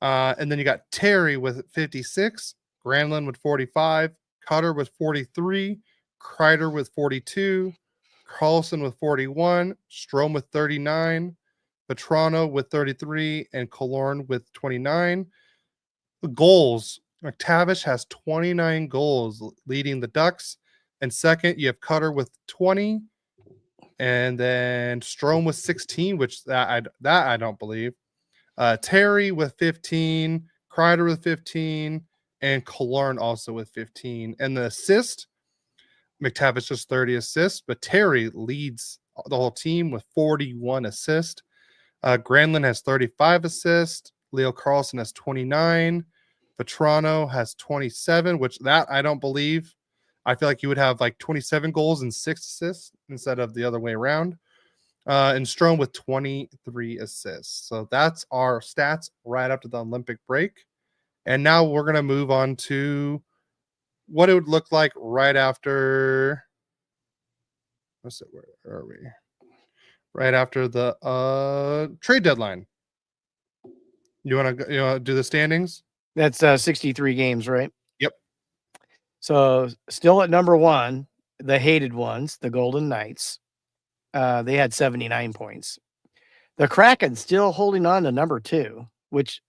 And then you got Terry with 56, Granlund with 45, Cutter with 43, Kreider with 42, Carlson with 41, Strome with 39, Petrano with 33, and Killorn with 29. The goals, McTavish has 29 goals, leading the Ducks. And second, you have Cutter with 20, and then Strome with 16, which that I don't believe. Terry with 15, Kreider with 15, and Killorn also with 15. And the assist, McTavish just 30 assists, but Terry leads the whole team with 41 assists. Granlund has 35 assists. Leo Carlson has 29. Petrano has 27, which that I don't believe. I feel like you would have like 27 goals and 6 assists instead of the other way around. And Strome with 23 assists. So that's our stats right after the Olympic break. And now we're going to move on to what it would look like right after. Where are we? Right after the trade deadline. You want to do the standings? That's 63 games, right? Yep. So still at number 1, the hated ones, the Golden Knights. They had 79 points. The Kraken still holding on to number 2, which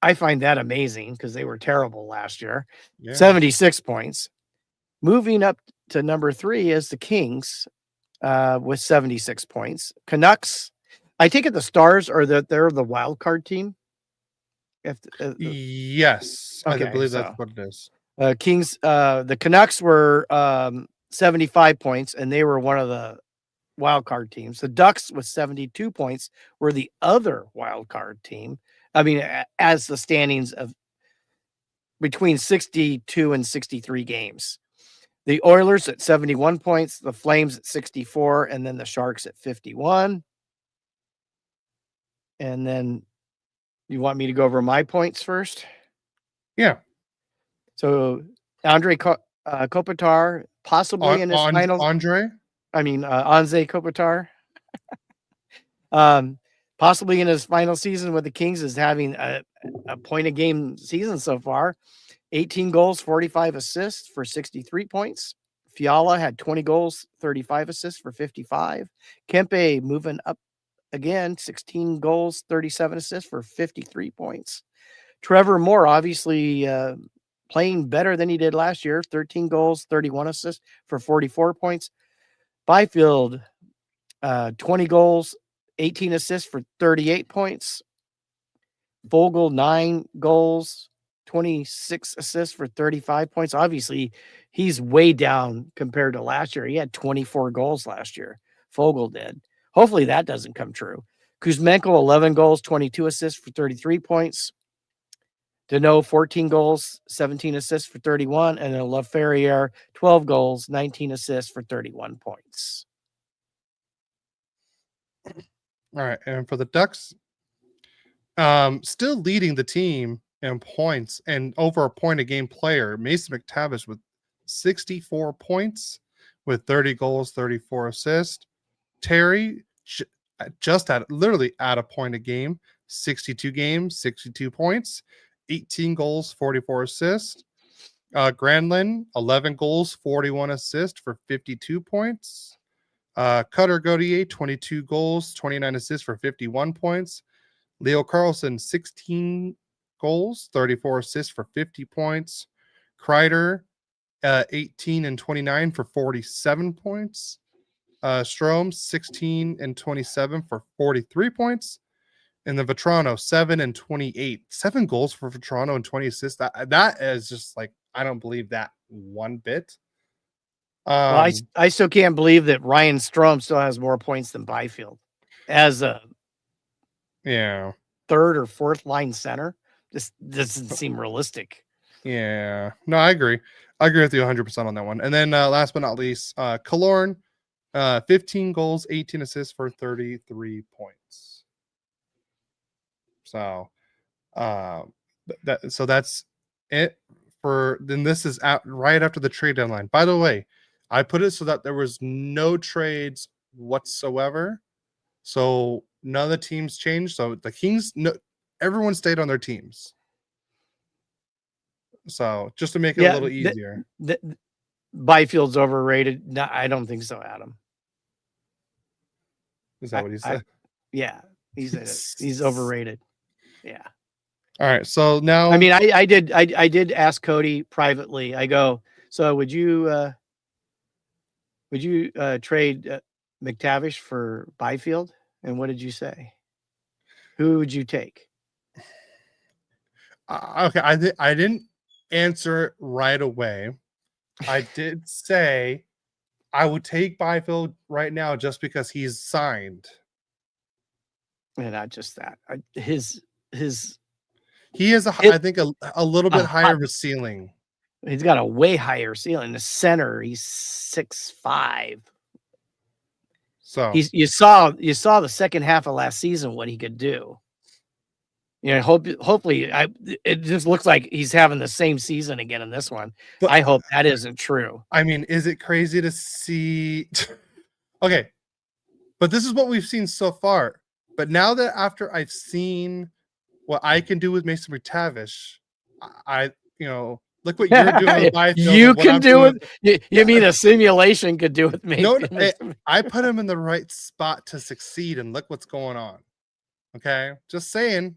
I find that amazing because they were terrible last year. Yeah. 76 points. Moving up to number 3 is the Kings with 76 points. Canucks, I take it the Stars are they're the wild card team. Yes, okay, I believe that's what it is. Kings, the Canucks were 75 points, and they were one of the wild card teams. The Ducks with 72 points were the other wild card team. I mean, as the standings of between 62 and 63 games. The Oilers at 71 points, the Flames at 64, and then the Sharks at 51. And then you want me to go over my points first? Yeah. So Andre Kopitar, possibly in his final. Anze Kopitar, possibly in his final season with the Kings, is having a point a game season so far. 18 goals, 45 assists for 63 points. Fiala had 20 goals, 35 assists for 55. Kempe moving up again, 16 goals, 37 assists for 53 points. Trevor Moore, obviously playing better than he did last year, 13 goals, 31 assists for 44 points. Byfield, 20 goals, 18 assists for 38 points. Vogel, 9 goals, 26 assists for 35 points. Obviously, he's way down compared to last year. He had 24 goals last year. Vogel did. Hopefully that doesn't come true. Kuzmenko, 11 goals, 22 assists for 33 points. Deneau, 14 goals, 17 assists for 31. And then LaFerriere, 12 goals, 19 assists for 31 points. All right. And for the Ducks, still leading the team in points and over a point a game player, Mason McTavish with 64 points with 30 goals, 34 assists. Terry just literally at a point a game, 62 games, 62 points, 18 goals, 44 assists. Granlund, 11 goals, 41 assists for 52 points. Cutter Gauthier, 22 goals, 29 assists for 51 points. Leo Carlson, 16 goals, 34 assists for 50 points. Kreider, 18 and 29 for 47 points. Strome, 16 and 27 for 43 points. And then Vetrano, 7 and 28. 7 goals for Vetrano and 20 assists. That is just like, I don't believe that one bit. Well, I still can't believe that Ryan Strome still has more points than Byfield as a third or fourth line center. This doesn't seem realistic. Yeah. No, I agree. I agree with you 100% on that one. And then last but not least, Killorn, 15 goals, 18 assists for 33 points. So, that's it for. Then this is out right after the trade deadline. By the way, I put it so that there was no trades whatsoever. So none of the teams changed. So the Kings, everyone stayed on their teams. So just to make it a little easier. Byfield's overrated. No, I don't think so, Adam. Is that what he said? Yeah, he's overrated. Yeah. All right. So now, I mean, I did ask Cody privately. I go, so would you trade McTavish for Byfield? And what did you say? Who would you take? Okay, I didn't answer it right away. I did say I would take Byfield right now just because he's signed. And not just that. He is I think a little bit higher of a ceiling. He's got a way higher ceiling. The center, he's 6'5". So you saw the second half of last season what he could do. You know, hopefully it just looks like he's having the same season again in this one. But I hope that isn't true. I mean, is it crazy to see? Okay, but this is what we've seen so far. But now that after I've seen what I can do with Mason McTavish, look what you're doing with Byfield. You can do it. You mean a simulation could do it? No, I put him in the right spot to succeed, and look what's going on. Okay, just saying.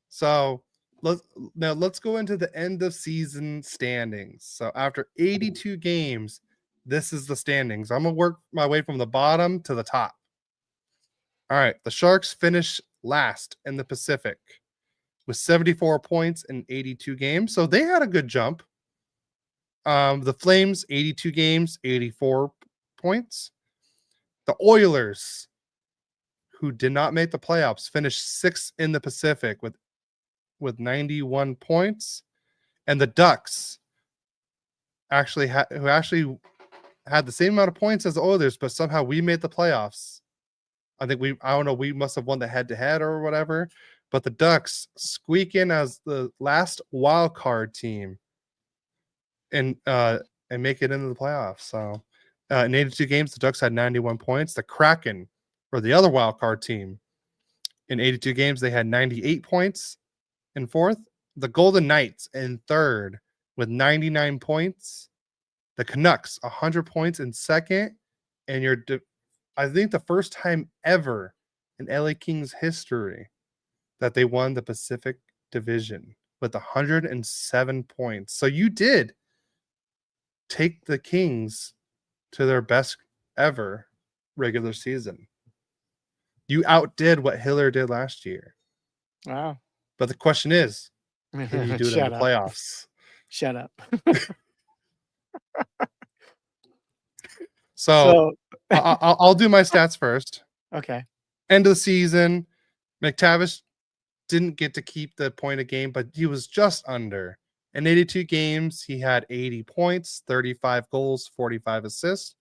So let's go into the end of season standings. So after 82 games, this is the standings. I'm gonna work my way from the bottom to the top. All right, the Sharks finished last in the Pacific with 74 points in 82 games. So they had a good jump. The Flames, 82 games, 84 points. The Oilers, who did not make the playoffs, finished sixth in the Pacific with 91 points. And the Ducks actually had the same amount of points as the Oilers, but somehow we made the playoffs. I don't know, we must have won the head-to-head or whatever. But the Ducks squeak in as the last wild card team and make it into the playoffs. So in 82 games, the Ducks had 91 points. The Kraken, or the other wild card team, in 82 games, they had 98 points in fourth. The Golden Knights in third with 99 points. The Canucks, 100 points in second. And I think the first time ever in LA Kings history that they won the Pacific Division with 107 points. So you did take the Kings to their best ever regular season. You outdid what Hiller did last year. Wow. But the question is, can you do it in the playoffs? Shut up. So I'll do my stats first. Okay. End of the season, McTavish didn't get to keep the point a game, but he was just under. In 82 games, he had 80 points, 35 goals, 45 assists.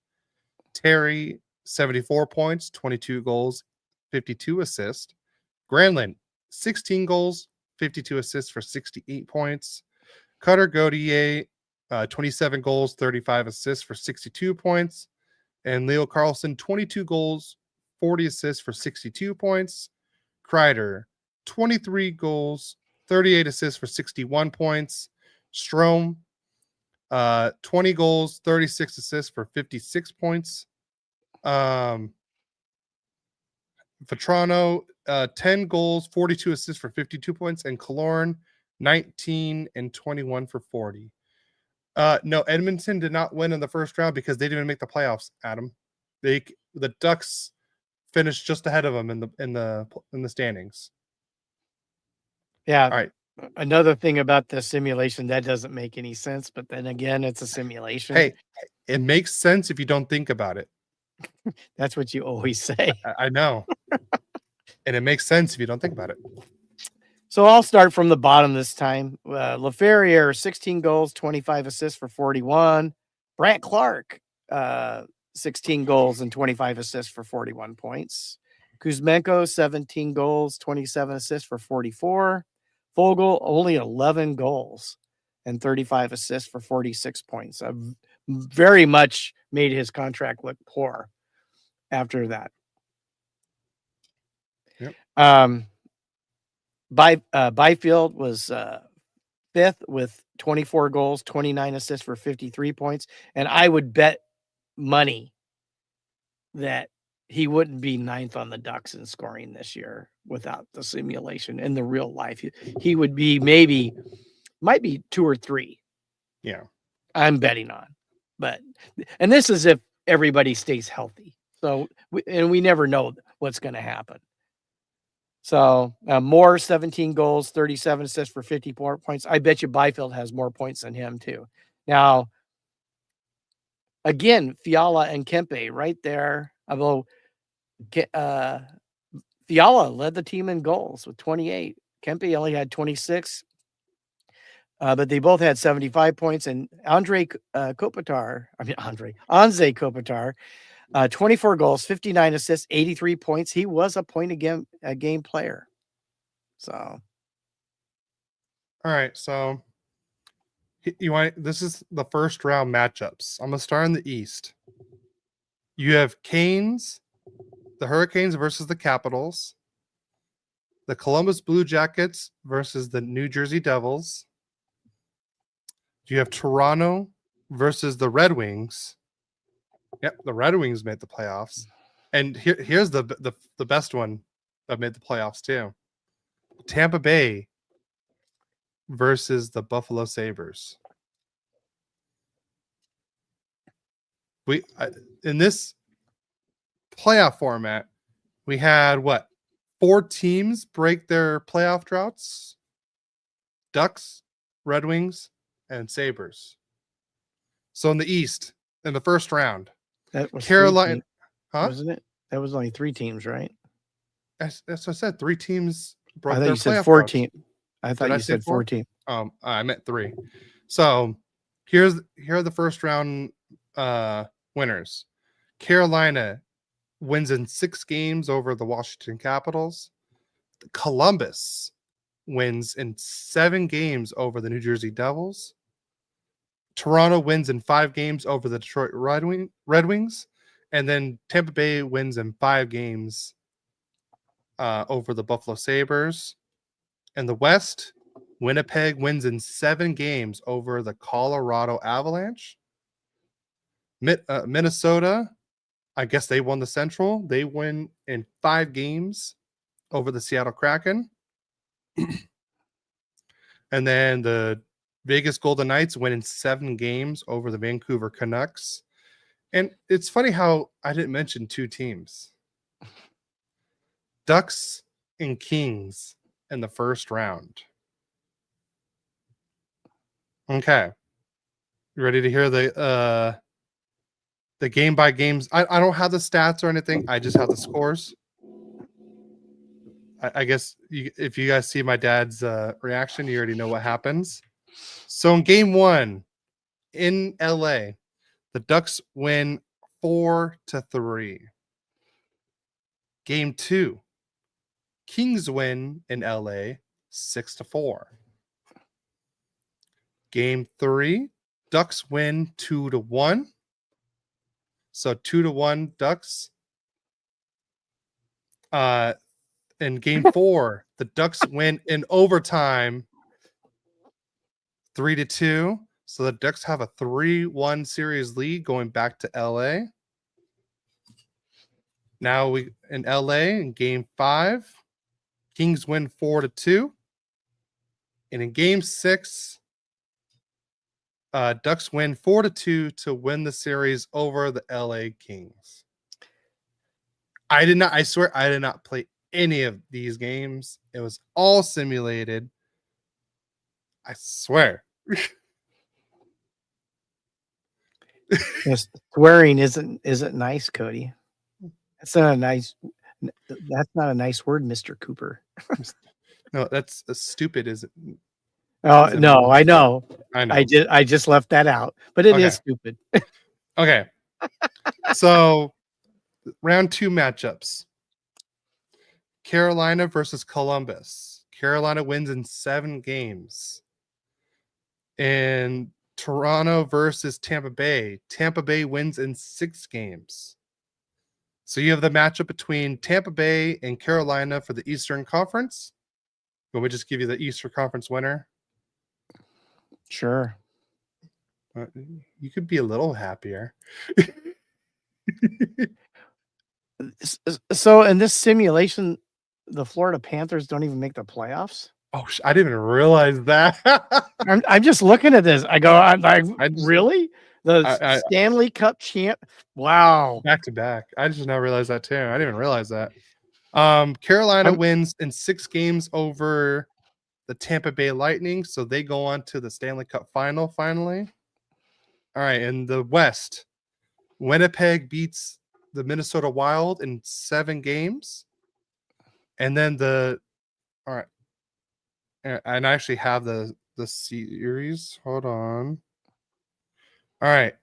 Terry, 74 points, 22 goals, 52 assists. Granlund, 16 goals, 52 assists for 68 points. Cutter Gauthier, 27 goals, 35 assists for 62 points. And Leo Carlson, 22 goals, 40 assists for 62 points. Kreider, 23 goals, 38 assists for 61 points. Strome, 20 goals, 36 assists for 56 points. Vetrano, 10 goals, 42 assists for 52 points. And Killorn, 19 and 21 for 40. No, Edmonton did not win in the first round because they didn't even make the playoffs, Adam. The Ducks finished just ahead of them in the standings. Yeah. All right. Another thing about the simulation that doesn't make any sense, but then again, it's a simulation. Hey, it makes sense if you don't think about it. That's what you always say. I know. And it makes sense if you don't think about it. So I'll start from the bottom this time. LaFerriere, 16 goals, 25 assists for 41. Brant Clark, 16 goals and 25 assists for 41 points. Kuzmenko, 17 goals, 27 assists for 44. Fogle, only 11 goals and 35 assists for 46 points. Very much made his contract look poor after that. Yep. Byfield was fifth with 24 goals, 29 assists for 53 points. And I would bet money that he wouldn't be ninth on the Ducks in scoring this year without the simulation. In the real life, he would be might be 2 or 3. Yeah. I'm betting on. And this is if everybody stays healthy. So, we never know what's going to happen. So Moore, 17 goals, 37 assists for 54 points. I bet you Byfield has more points than him too. Now, again, Fiala and Kempe right there. Although Fiala led the team in goals with 28. Kempe only had 26. But they both had 75 points. And Anze Kopitar, 24 goals, 59 assists, 83 points. He was a point a game player. So, all right. So, this is the first round matchups. I'm gonna start in the East. You have Canes, the Hurricanes versus the Capitals, the Columbus Blue Jackets versus the New Jersey Devils. You have Toronto versus the Red Wings. Yep, the Red Wings made the playoffs. And here's the best one that made the playoffs too. Tampa Bay versus the Buffalo Sabres. In this playoff format, we had 4 teams break their playoff droughts? Ducks, Red Wings, and Sabres. So in the East, in the first round, that was Carolina, wasn't it? That was only 3 teams, right? That's what I said. 3 teams broke I thought their you said playoff 4 droughts. teams. I thought you said 4 teams. I meant 3. So here are the first round winners. Carolina wins in 6 games over the Washington Capitals. Columbus wins in 7 games over the New Jersey Devils. Toronto wins in 5 games over the Detroit Red Wings. And then Tampa Bay wins in 5 games over the Buffalo Sabres. In the West, Winnipeg wins in 7 games over the Colorado Avalanche. Minnesota, I guess they won the Central. They win in 5 games over the Seattle Kraken. And then the Vegas Golden Knights win in 7 games over the Vancouver Canucks. And it's funny how I didn't mention 2 teams. Ducks and Kings in the first round. Okay. You ready to hear the game by games? I don't have the stats or anything. I just have the scores. I guess if you guys see my dad's reaction, you already know what happens. So in game 1 in LA, the Ducks win 4-3. Game 2, Kings win in LA 6-4. Game 3, Ducks win 2-1. So 2-1 Ducks. In game 4, the Ducks win in overtime 3-2. So the Ducks have a 3-1 series lead going back to LA. Now we in LA in game 5, Kings win 4-2. And in game 6, Ducks win 4-2 to win the series over the LA Kings. I did not. I swear, I did not play any of these games. It was all simulated. I swear. Swearing isn't nice, Cody. That's not a nice. That's not a nice word, Mr. Cooper. No, that's stupid. Is it? Oh Is it no, more? I know. I know. I just left that out, but it Okay. is stupid. Okay. So round 2 matchups. Carolina versus Columbus. Carolina wins in 7 games. And Toronto versus Tampa Bay. Tampa Bay wins in 6 games. So you have the matchup between Tampa Bay and Carolina for the Eastern Conference. Will we just give you the Eastern Conference winner? Sure. You could be a little happier. So in this simulation, the Florida Panthers don't even make the playoffs. Oh, I didn't even realize that. I'm just looking at this. I go, I'm like, really? The I Stanley Cup champ? Wow. back to back. I just now realized that too. I didn't even realize that. Carolina wins in 6 games over the Tampa Bay Lightning, so they go on to the Stanley Cup final finally. All right, in the West, Winnipeg beats the Minnesota Wild in 7 games. And then all right. And I actually have the series. Hold on. All right.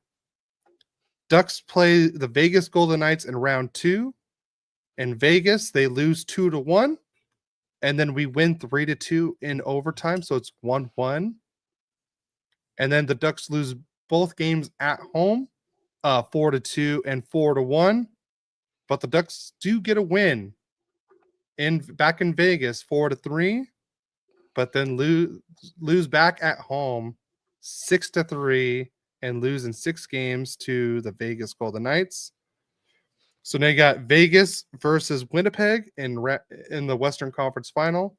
Ducks play the Vegas Golden Knights in round 2. In Vegas, they lose 2-1. And then we win 3-2 in overtime. So it's 1-1. And then the Ducks lose both games at home, 4-2 and 4-1. But the Ducks do get a win back in Vegas, 4-3. But then lose back at home, 6-3, and lose in 6 games to the Vegas Golden Knights. So now you got Vegas versus Winnipeg in the Western Conference Final,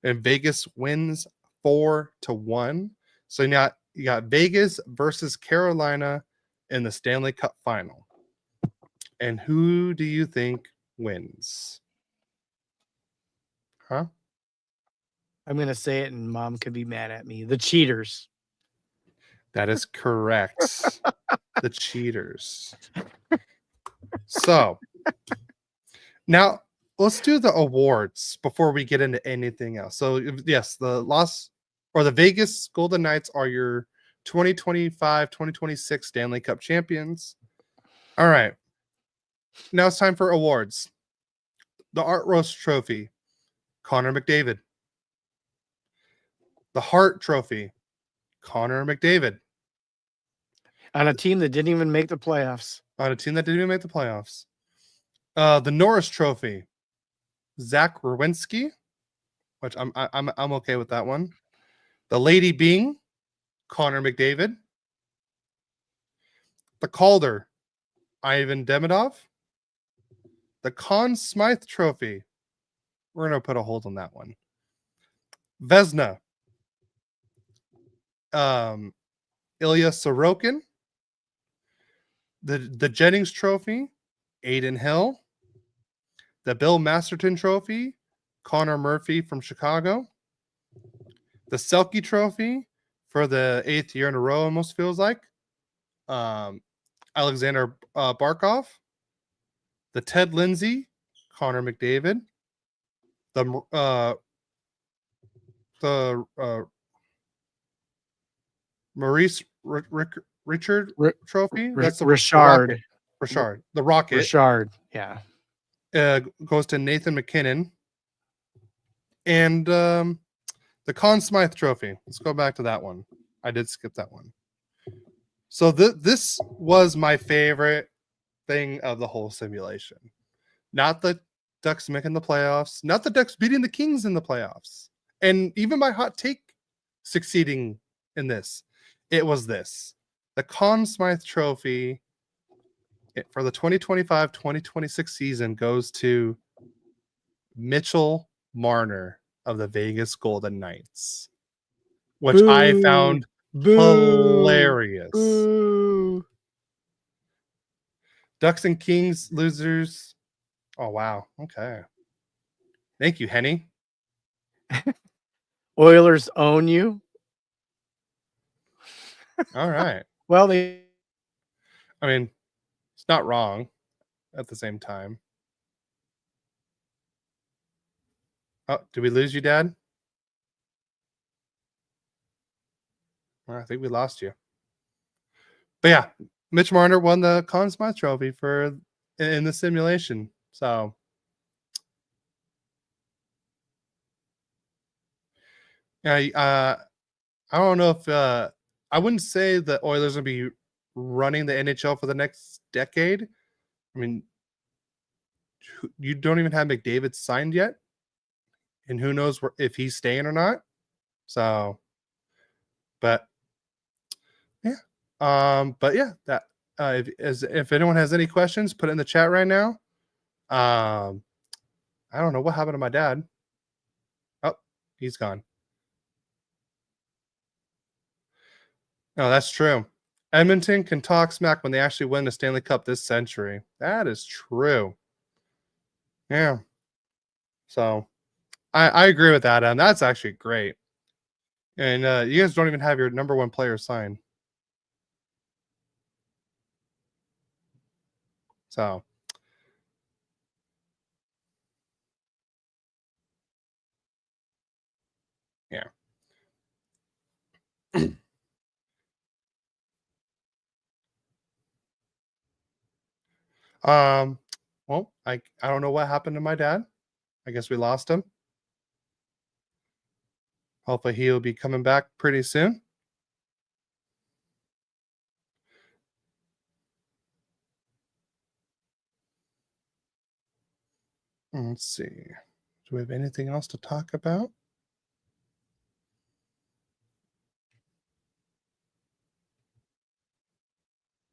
and Vegas wins 4-1. So now you got Vegas versus Carolina in the Stanley Cup Final. And who do you think wins? Huh? I'm gonna say it, and Mom could be mad at me. The cheaters. That is correct. The cheaters. So now let's do the awards before we get into anything else. So yes, the Vegas Golden Knights are your 2025-2026 Stanley Cup champions. All right. Now it's time for awards. The Art Roast Trophy, Connor McDavid. The Hart Trophy, Connor McDavid. On a team that didn't even make the playoffs. On a team that didn't even make the playoffs. The Norris Trophy, Zach Rowinski, which I'm okay with that one. The Lady Byng, Connor McDavid. The Calder, Ivan Demidov. The Conn Smythe Trophy, we're going to put a hold on that one. Vezina, Ilya Sorokin. The Jennings Trophy, Aiden Hill. The Bill Masterton Trophy, Connor Murphy from Chicago. The Selke Trophy for the 8th year in a row, almost feels like, Alexander Barkov. The Ted Lindsay, Connor McDavid. The Maurice Richard Trophy. That's the Richard. The Rocket. Richard, yeah. Goes to Nathan McKinnon. And the Conn Smythe Trophy. Let's go back to that one. I did skip that one. So this was my favorite thing of the whole simulation. Not the Ducks making the playoffs, not the Ducks beating the Kings in the playoffs, and even my hot take succeeding in this. It was this. The Conn Smythe Trophy for the 2025-2026 season goes to Mitchell Marner of the Vegas Golden Knights, which I found hilarious. Ducks and Kings losers Oh wow. Okay. Thank you, Henny. Oilers own you. All right. Well, they I mean, it's not wrong at the same time. Oh, did we lose you, Dad? Well, I think we lost you. But yeah, Mitch Marner won the Conn Smythe Trophy for in the simulation. So yeah, I don't know if I wouldn't say the Oilers will be running the NHL for the next decade. I mean, you don't even have McDavid signed yet, and who knows if he's staying or not. So, but yeah, but yeah, that if anyone has any questions, put it in the chat right now. I don't know what happened to my dad. Oh, he's gone. No, that's true. Edmonton can talk smack when they actually win the Stanley Cup this century. That is true. Yeah. So I agree with that. And that's actually great. And you guys don't even have your number one player signed. So yeah. Well, I don't know what happened to my dad. I guess we lost him. Hopefully he'll be coming back pretty soon. Let's see. Do we have anything else to talk about?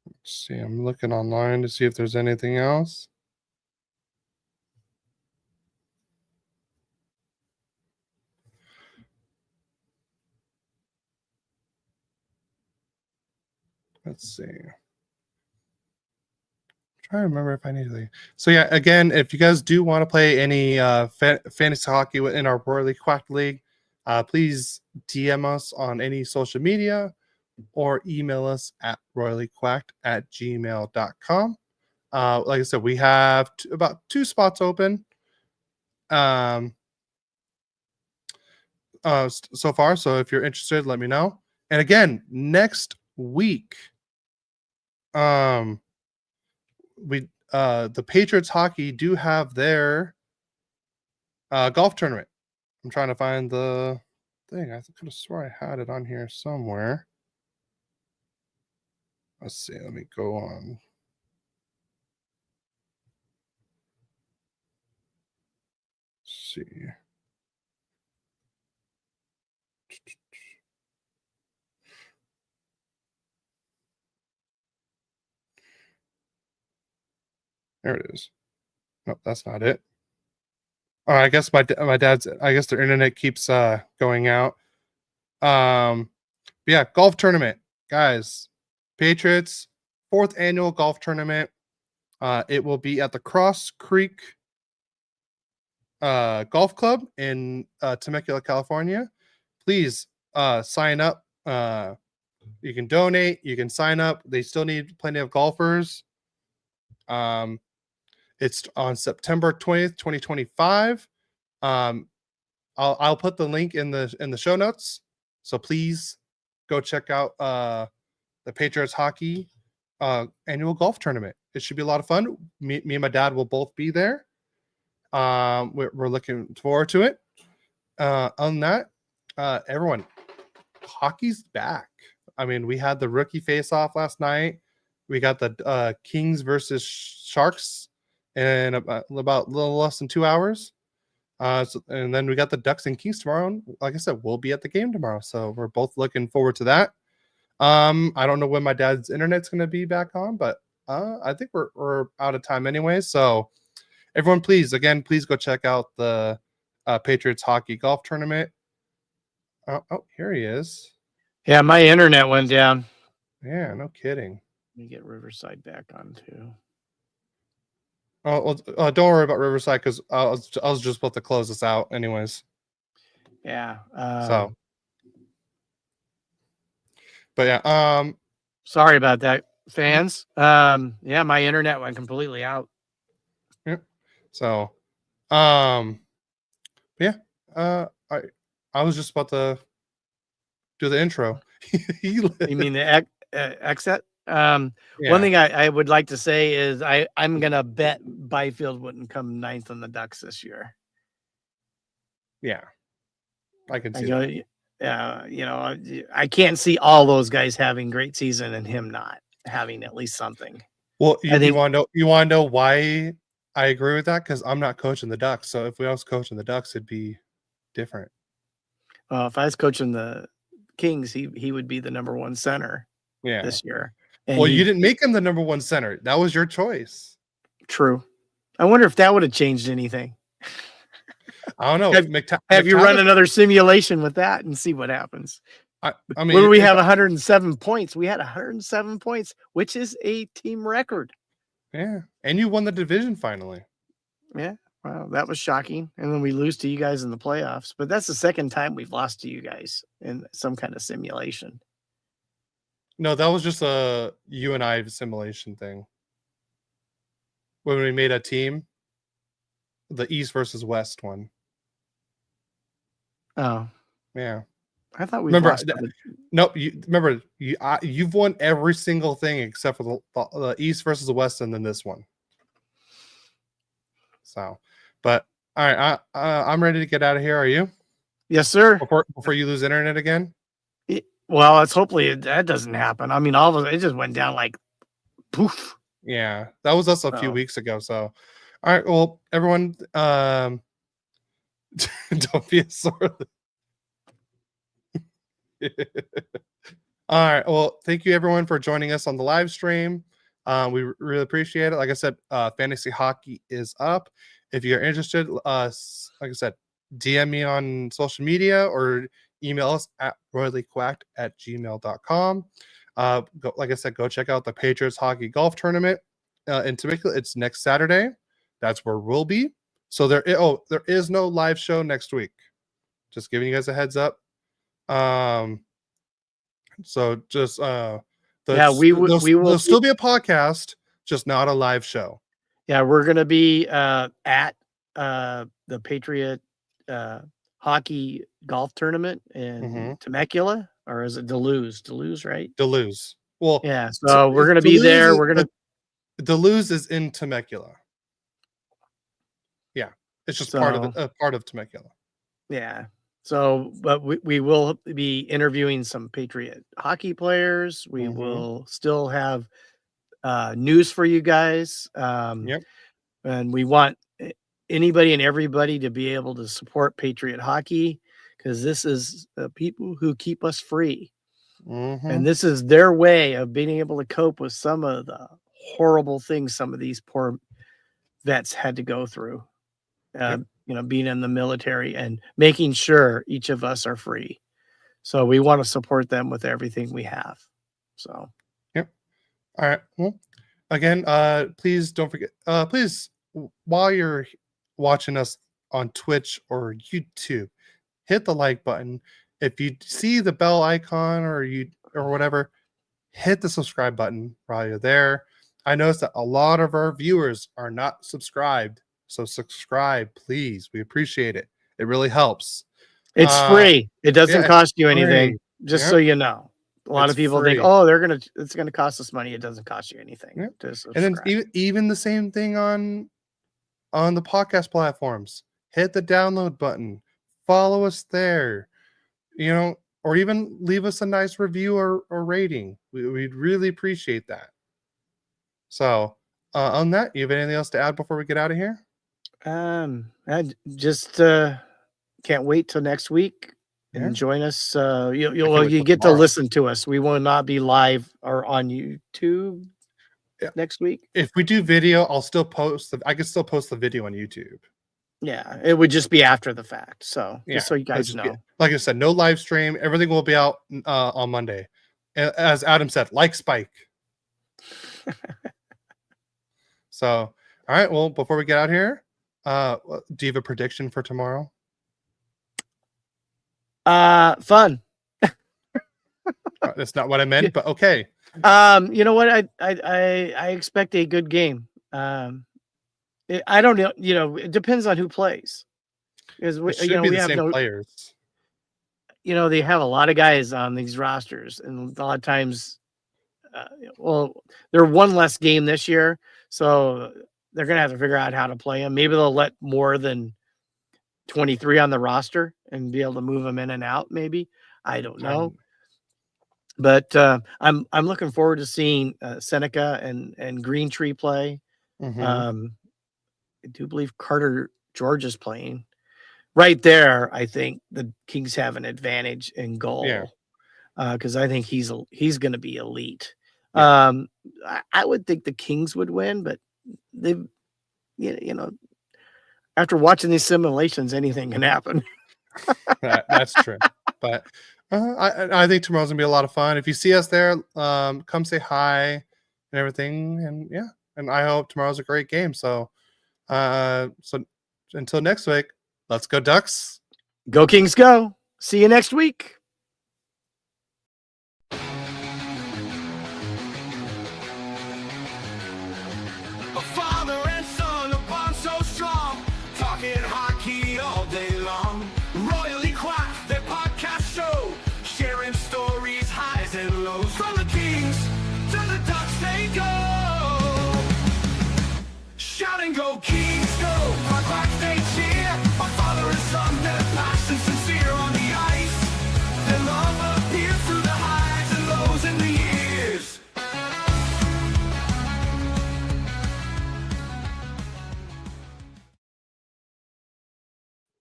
Let's see. I'm looking online to see if there's anything else. Let's see. Try to remember if I need to. So yeah, again, if you guys do want to play any fantasy hockey in our Royally Quacked League, please DM us on any social media or email us at royallyquacked@gmail.com. Like I said, we have about 2 spots open so far. So if you're interested, let me know. And again, next week, the Patriots hockey do have their golf tournament. I'm trying to find the thing. I could have swore I had it on here somewhere. Let's see. Let me go on. Let's see. There it is. Nope, that's not it. I guess my dad's. I guess their internet keeps going out. Yeah, golf tournament, guys. Patriots 4th annual golf tournament. It will be at the Cross Creek Golf Club in Temecula, California. Please sign up. You can donate. You can sign up. They still need plenty of golfers. It's on September 20th, 2025. I'll put the link in the show notes. So please go check out the Patriots hockey annual golf tournament. It should be a lot of fun. Me and my dad will both be there. We're looking forward to it. On that, everyone, hockey's back. I mean, we had the rookie face-off last night. We got the Kings versus Sharks in about a little less than 2 hours. And then we got the Ducks and Kings tomorrow. And like I said, we'll be at the game tomorrow. So we're both looking forward to that. I don't know when my dad's internet's going to be back on, but I think we're out of time anyway. So everyone, please go check out the Patriots hockey golf tournament. Oh, here he is. Yeah, my internet went down. Yeah, no kidding. Let me get Riverside back on too. Don't worry about Riverside because I was just about to close this out, anyways. Yeah. So, but yeah. Sorry about that, fans. Yeah, my internet went completely out. Yeah. So, yeah. I was just about to do the intro. You mean the exit? One Yeah. thing I would like to say is I'm gonna bet Byfield wouldn't come ninth on the Ducks this year. Yeah. I can I see go, that. you know, I can't see all those guys having great season and him not having at least something. Well, I you think want to know why I agree with that? Because I'm not coaching the Ducks. So if we was coaching the Ducks, it'd be different. if I was coaching the Kings, he would be the number one center Yeah. this year. And Well, you didn't make him the number one center. That was your choice. True. I wonder if that would have changed anything. I don't know. Have you run another simulation with that and see what happens? I mean, when we have 107 points, we had 107 points, which is a team record. Yeah, and you won the division finally. Yeah, wow, that was shocking. And then we lose to you guys in the playoffs. But that's the second time we've lost to you guys in some kind of simulation. No, that was just a you and I simulation thing. When we made a team, the East versus West one. Oh, yeah. I thought we remember. Lost Nope. You've won every single thing except for the East versus the West, and then this one. So, but all right, I'm ready to get out of here. Are you? Yes, sir. Before you lose internet again. Well, it's hopefully that doesn't happen. I mean, all of it just went down like poof. Yeah, that was us a few weeks ago. So, all right, well, everyone, don't be a sore. All right, well, thank you everyone for joining us on the live stream. We really appreciate it. Like I said, fantasy hockey is up. If you're interested, like I said, DM me on social media or email us at royallyquacked@gmail.com. Like I said, go check out the Patriots Hockey Golf Tournament in Temecula. It's next Saturday. That's where we'll be. So there is no live show next week. Just giving you guys a heads up. So just there'll still be a podcast, just not a live show. Yeah, we're gonna be at the Patriot hockey golf tournament in Temecula, or is it Duluth? Duluth, right? Duluth. Well, yeah. So we're gonna be there. We're gonna. Duluth is in Temecula. Yeah, it's just part of Temecula. Yeah. So, but we will be interviewing some Patriot hockey players. We will still have news for you guys. Yep. And we want anybody and everybody to be able to support Patriot hockey, because this is the people who keep us free. And this is their way of being able to cope with some of the horrible things some of these poor vets had to go through. Being in the military and making sure each of us are free. So we want to support them with everything we have. So, yep. All right. Well, again, please don't forget, please, while you're watching us on Twitch or YouTube, hit the like button. If you see the bell icon or whatever, hit the subscribe button while you're there. I noticed that a lot of our viewers are not subscribed. So subscribe, please. We appreciate it. It really helps. It's free. It doesn't cost you anything. Free. Just so you know. A lot of people think, oh, it's gonna cost us money. It doesn't cost you anything. To subscribe. And then even the same thing on the podcast platforms. Hit the download button. Follow us there. Or even leave us a nice review or rating. We'd really appreciate that. So on that, you have anything else to add before we get out of here? I just can't wait till next week and join us. You get to listen to us. We will not be live or on YouTube next week. If we do video, I'll still post. I can still post the video on YouTube. Yeah, it would just be after the fact. So just so you guys know. Like I said, no live stream. Everything will be out on Monday. As Adam said, like Spike. So, all All right. Well, before we get out here, do you have a prediction for tomorrow? Fun. That's not what I meant, but okay. You know what? I expect a good game. I don't know. You know, it depends on who plays. Because It should be we the have same players. You know, they have a lot of guys on these rosters, and a lot of times, well, they're one less game this year, so they're gonna have to figure out how to play them. Maybe they'll let more than 23 on the roster and be able to move them in and out. Maybe I don't know, but I'm looking forward to seeing Seneca and Green Tree play. Mm-hmm. I do believe Carter George is playing. Right there, I think the Kings have an advantage in goal because I think he's going to be elite. Yeah. I would think the Kings would win, but they've you know after watching these simulations, anything can happen. That's true. But I think tomorrow's gonna be a lot of fun. If you see us there, come say hi and everything. And yeah, and I hope tomorrow's a great game. So until next week, let's go Ducks. Go Kings, go! See you next week.